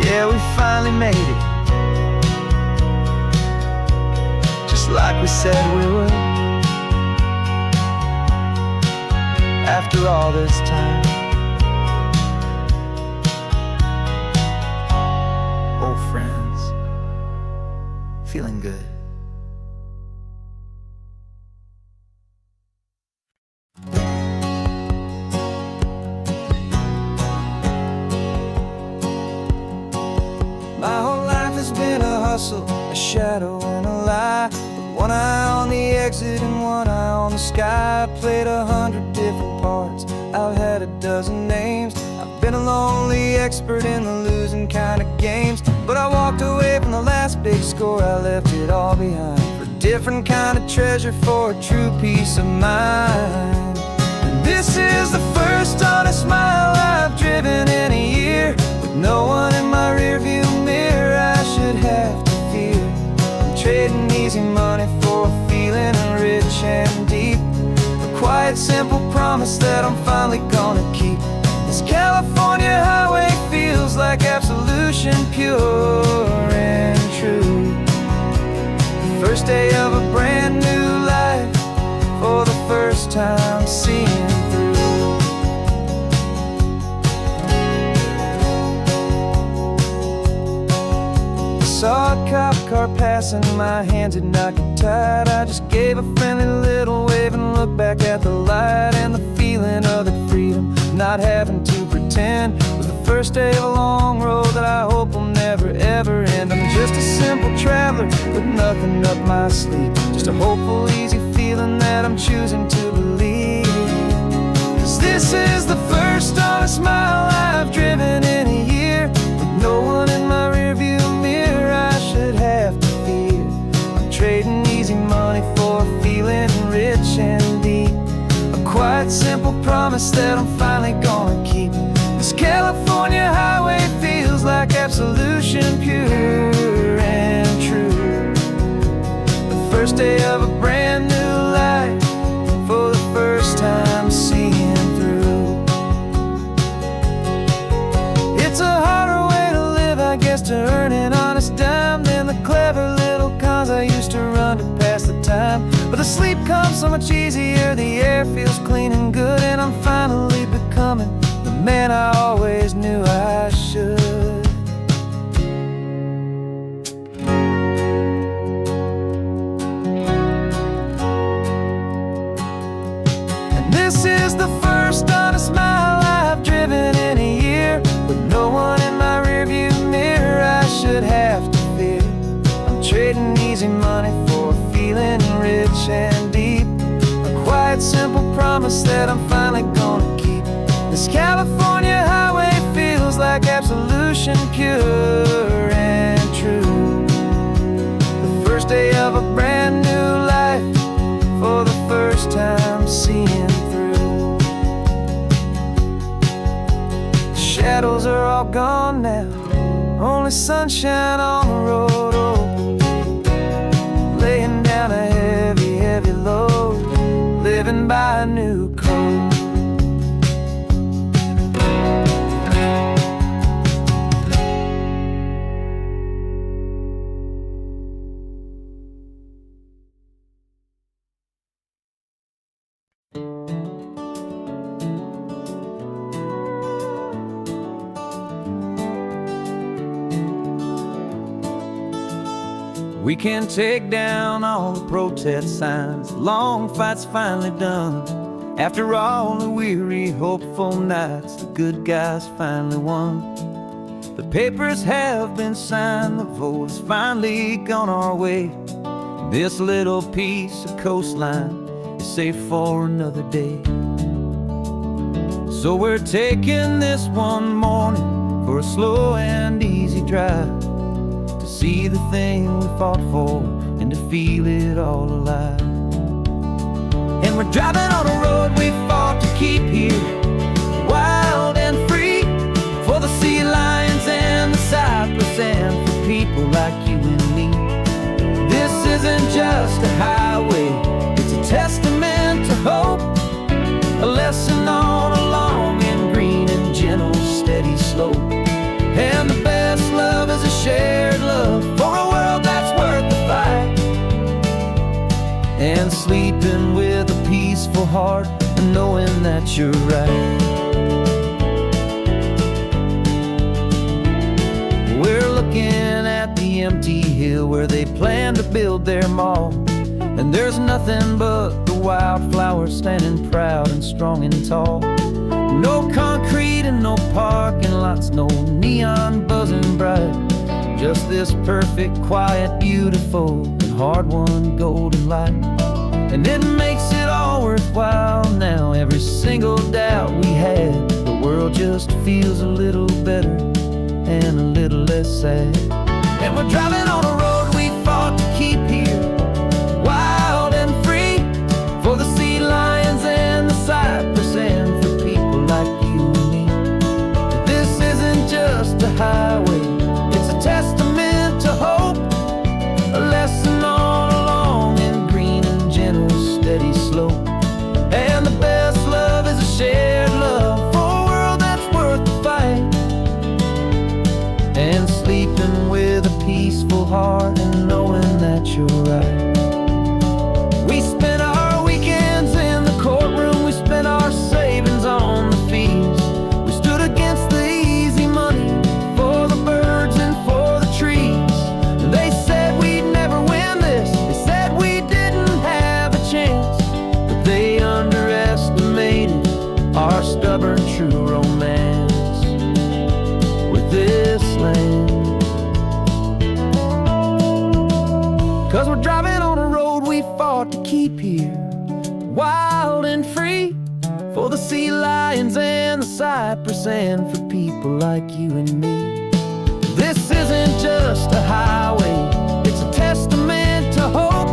Yeah, we finally made it, just like we said we would. After all this time, old friends, feeling good. My whole life has been a hustle, a shadow and a lie, with one eye on the exit and one eye on the sky. I played 100 different parts, I've had a dozen names. I've been a lonely expert in the losing kind of games, but I walked away from the last big score, I left it all behind, for a different kind of treasure, for a true peace of mind. And this is the first honest mile I've driven in a year, with no one in my rearview mirror I should have to fear. I'm trading easy money for a feeling rich and deep, a quiet, simple promise that I'm finally gonna keep. This California highway feels like absolution, pure and true. The first day of a brand new life, for the first time seeing through. Saw a cop car passing, my hands had not got tied. I just gave a friendly little wave and looked back at the light, and the feeling of that freedom, not having to pretend, was the first day of a long road that I hope will never ever end. I'm just a simple traveler with nothing up my sleeve, just a hopeful, easy feeling that I'm choosing to believe. 'Cause this is the first honest mile I've driven in a year, with no one in my rearview mirror I should have to fear. I'm trading easy money for a feeling rich and deep, a quiet, simple promise that I'm finally gonna keep. This California highway feels like absolution, pure and true. The first day of a brand new life, for the first time seeing through. It's a harder way to live, I guess, to earn an honest dime than the clever little cons I used to run to pass the time. But the sleep comes so much easier, the air feels clean and good, and I'm finally becoming the man I always knew I should. And this is the first honest mile I've driven in a year, with no one in my rearview mirror I should have to fear. I'm trading easy money for a feeling rich and deep, a quiet, simple promise that I'm finally gonna keep. This California highway feels like absolution, pure and true. The first day of a brand new life, for the first time seeing through. The shadows are all gone now, only sunshine on the road. Oh, laying down a heavy, heavy load, living by a new code. We can take down all the protest signs. Long fight's finally done. After all the weary, hopeful nights, the good guys finally won. The papers have been signed, the vote has finally gone our way. This little piece of coastline is safe for another day. So we're taking this one morning for a slow and easy drive, to see the thing we fought for and to feel it all alive. And we're driving on a road we fought to keep here, wild and free, for the sea lions and the cypress and for people like you and me. This isn't just a highway, it's a testament to hope, a lesson all along in green and gentle, steady slope. And the best love is a shared love for a world that's worth the fight, and sleeping with a peaceful heart and knowing that you're right. We're looking at the empty hill where they plan to build their mall, and there's nothing but the wildflowers standing proud and strong and tall. No concrete and no parking lots, no neon buzzing bright, just this perfect, quiet, beautiful, and hard-won golden light. And it makes it all worthwhile now. Every single doubt we had, the world just feels a little better and a little less sad. And we're driving on a road we fought to keep here, wild and free, for the sea lions and the cypress and for people like you and me. This isn't just a highway, it's a testament to hope, a lesson all along in green and gentle, steady slope. And the best love is a shared love for a world that's worth the fight, and sleeping with a peaceful heart and knowing that you're right. We spent our weekends in the courtroom, we spent our savings on the fees. We stood against the easy money for the birds and for the trees. They said we'd never win this, they said we didn't have a chance, but they underestimated our stubborn true romance with this land. 'Cause we're driving on a road we fought to keep here, wild and free, for the sea lions and the cypress and for people like you and me. This isn't just a highway, it's a testament to hope,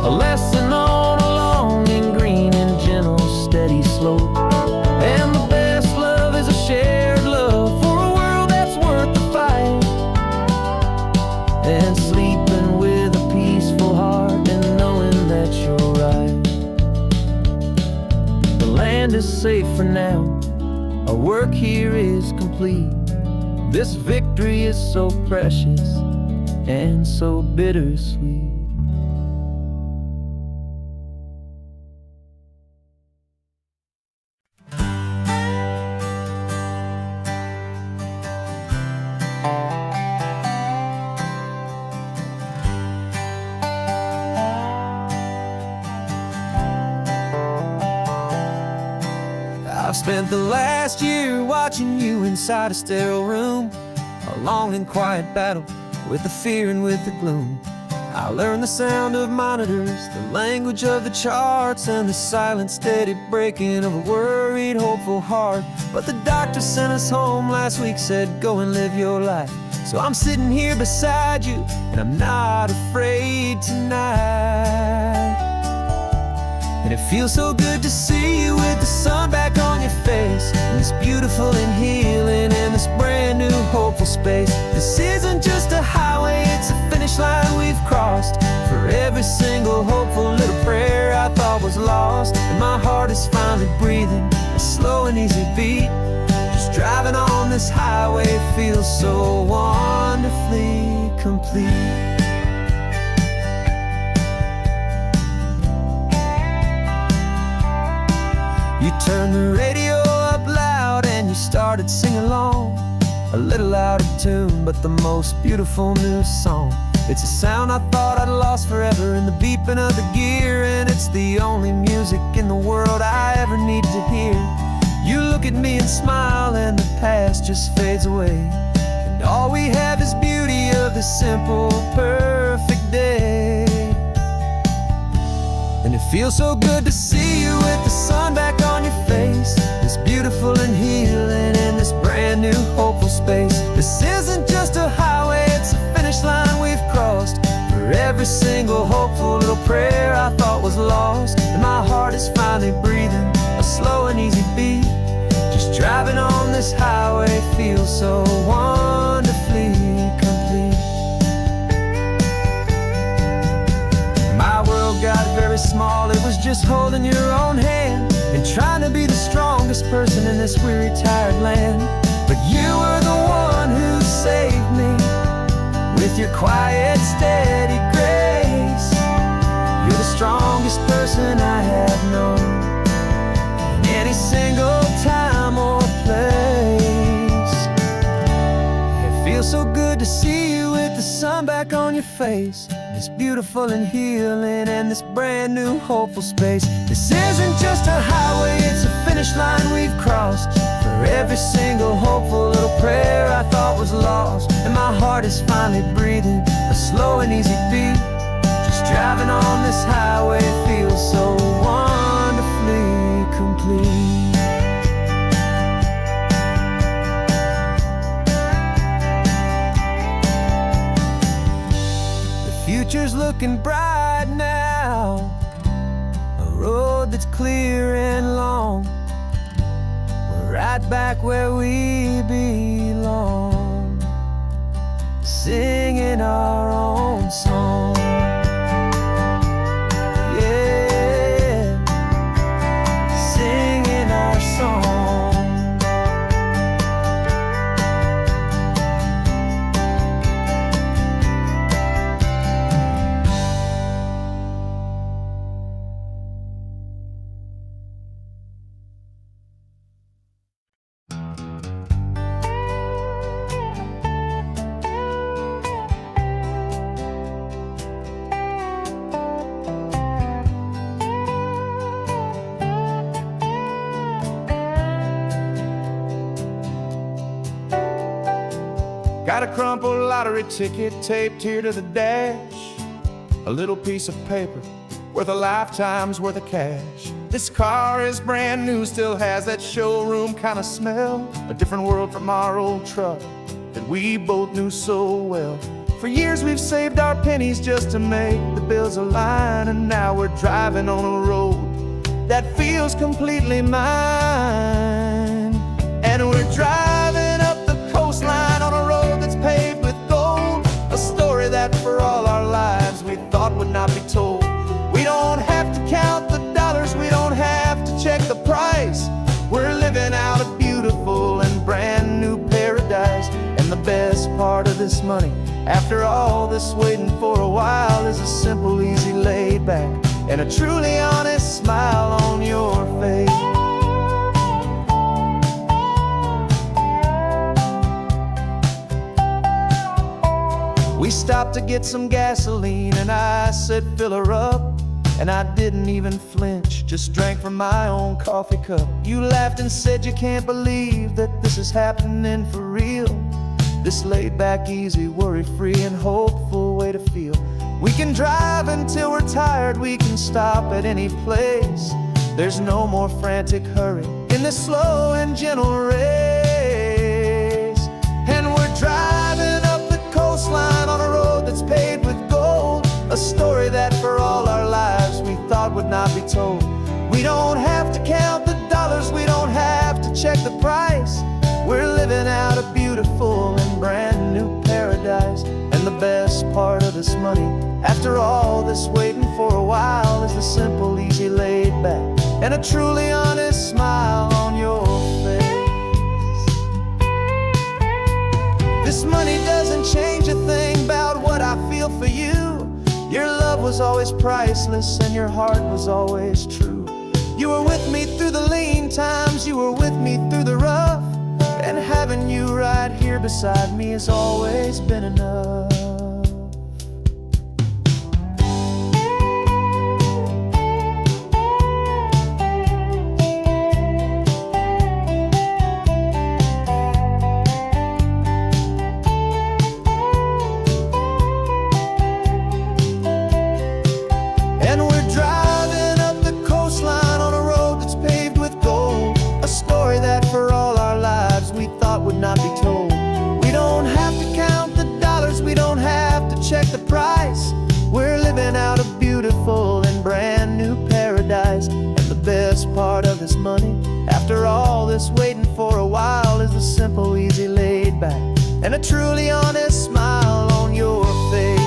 a lesson all along in green and gentle, steady slope. And the best love is a shared love for a world that's worth the fight, and sleeping with a peaceful heart and knowing that you're right. The land is safe for now, our work here is complete. This victory is so precious and so bittersweet. I've spent the last year watching you inside a sterile room, a long and quiet battle with the fear and with the gloom. I learned the sound of monitors, the language of the charts, and the silent, steady breaking of a worried, hopeful heart. But the doctor sent us home last week, said go and live your life. So I'm sitting here beside you, and I'm not afraid tonight. And it feels so good to see you with the sun back on your face, and it's beautiful and healing in this brand new hopeful space. This isn't just a highway, it's a finish line we've crossed. For every single hopeful little prayer I thought was lost, and my heart is finally breathing a slow and easy beat. Just driving on this highway feels so wonderfully complete. You turned the radio up loud and you started singing along, a little out of tune, but the most beautiful new song. It's a sound I thought I'd lost forever in the beeping of the gear, and it's the only music in the world I ever need to hear. You look at me and smile, and the past just fades away, and all we have is beauty of this simple, perfect day. And it feels so good to see you with the sun back on your face, this beautiful and healing in this brand new hopeful space. This isn't just a highway, it's a finish line we've crossed. For every single hopeful little prayer I thought was lost, and my heart is finally breathing a slow and easy beat. Just driving on this highway feels so wonderfully complete. My world got very small, it was just holding your own hand and trying to be the strongest person in this weary, tired land. But you were the one who saved me with your quiet, steady grace. You're the strongest person I have known in any single time or place. It feels so good to see you with the sun back on your face, this beautiful and healing and this brand new hopeful space. This isn't just a highway, it's a finish line we've crossed. For every single hopeful little prayer I thought was lost, and my heart is finally breathing a slow and easy beat. Just driving on this highway feels so wonderfully complete. Future's looking bright now, a road that's clear and long. We're right back where we belong, singing our own song. Yeah, singing our song. Got a crumpled lottery ticket taped here to the dash, a little piece of paper worth a lifetime's worth of cash. This car is brand new, still has that showroom kind of smell, a different world from our old truck that we both knew so well. For years we've saved our pennies just to make the bills align, and now we're driving on a road that feels completely mine. And we're driving up the coastline on a road that's paved with gold, a story that for all our lives we thought would not be told. We don't have to count the dollars, we don't have to check the price. We're living out a beautiful and brand new paradise. And the best part of this money, after all this waiting for a while, is a simple, easy, laid back and a truly honest smile on your face. We stopped to get some gasoline and I said fill her up, and I didn't even flinch, just drank from my own coffee cup. You laughed and said you can't believe that this is happening for real. This laid back, easy, worry-free and hopeful way to feel. We can drive until we're tired, we can stop at any place. There's no more frantic hurry in this slow and gentle race. And we're driving up the coastline on a road that's paved with gold, a story that for all our lives we thought would not be told. We don't have to count the dollars, we don't have to check the price. We're living out a beautiful and brand new paradise. And the best part of this money, after all this waiting for a while, is the simple, easy, laid back and a truly honest smile on your face. This money doesn't change a thing about what I feel for you. Your love was always priceless and your heart was always true. You were with me through the lean times, you were with me through the rough, and having you right here beside me has always been enough. money. After all this waiting for a while is the simple, easy, laid back, and a truly honest smile on your face.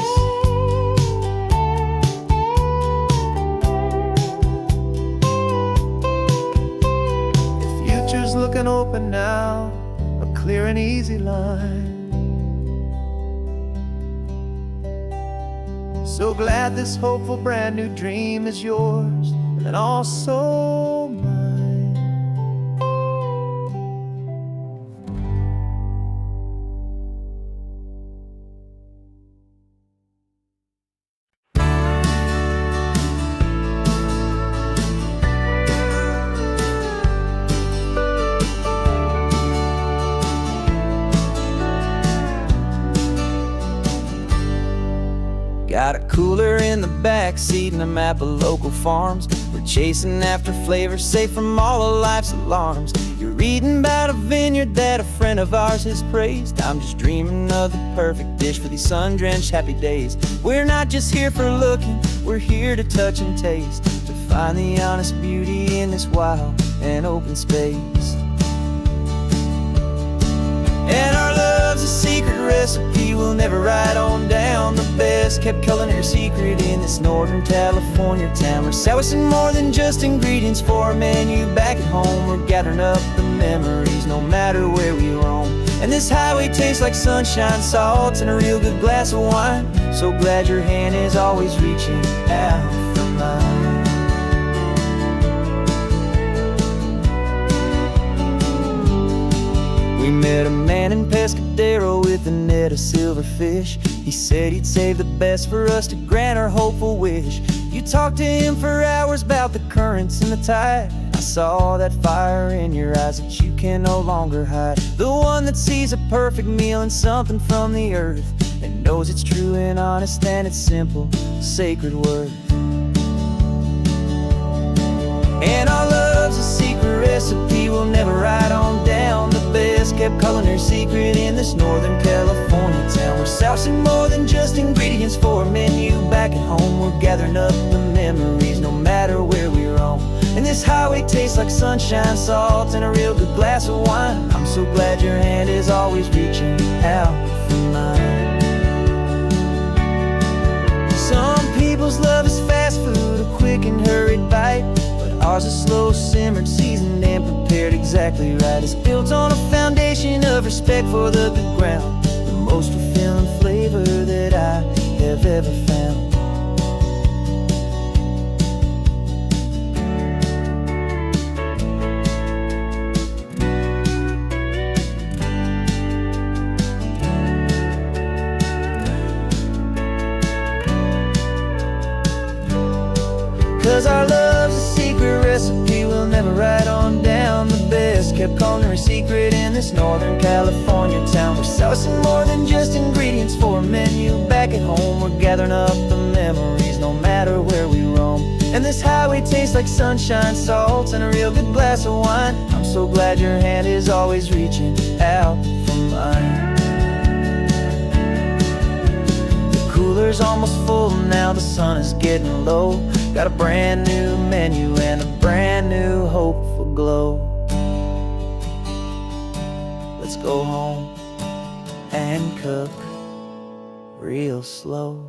The future's looking open now, a clear and easy line. So glad this hopeful brand new dream is yours and also mine. Got a cooler in the back seat and a map of local farms. We're chasing after flavors safe from all of life's alarms. You're reading about a vineyard that a friend of ours has praised. I'm just dreaming of the perfect dish for these sun-drenched happy days. We're not just here for looking, we're here to touch and taste, to find the honest beauty in this wild and open space. And our love's a secret recipe we'll never write on down. The best kept culinary secret in this Northern California town. We're selling more than just ingredients for a menu back at home. We're gathering up the memories no matter where we roam. And this highway tastes like sunshine, salt, and a real good glass of wine. So glad your hand is always reaching out for mine. We met a man in Pescadero with a net of silverfish. He said he'd save the best for us to grant our hopeful wish. You talked to him for hours about the currents and the tide. I saw that fire in your eyes that you can no longer hide. The one that sees a perfect meal in something from the earth, and knows it's true and honest and it's simple, sacred worth. And our love's a secret recipe we'll never write on down. The best kept culinary secret in this Northern California town. We're sourcing more than just ingredients for a menu back at home. We're gathering up the memories no matter where we roam. And this highway tastes like sunshine, salt, and a real good glass of wine. I'm so glad your hand is always reaching out for mine. Some people's love is fast food, a quick and hurried bite. Ours is slow simmered, seasoned and prepared exactly right. It's built on a foundation of respect for the good ground, the most fulfilling flavor that I have ever found. 'Cause our love's a secret recipe we'll never write on down. The best kept culinary secret in this Northern California town. We're sourcing more than just ingredients for a menu back at home. We're gathering up the memories no matter where we roam. And this highway tastes like sunshine, salt, and a real good glass of wine. I'm so glad your hand is always reaching out for mine. The cooler's almost full now, the sun is getting low. Got a brand new menu and a brand new hopeful glow. Let's go home and cook real slow.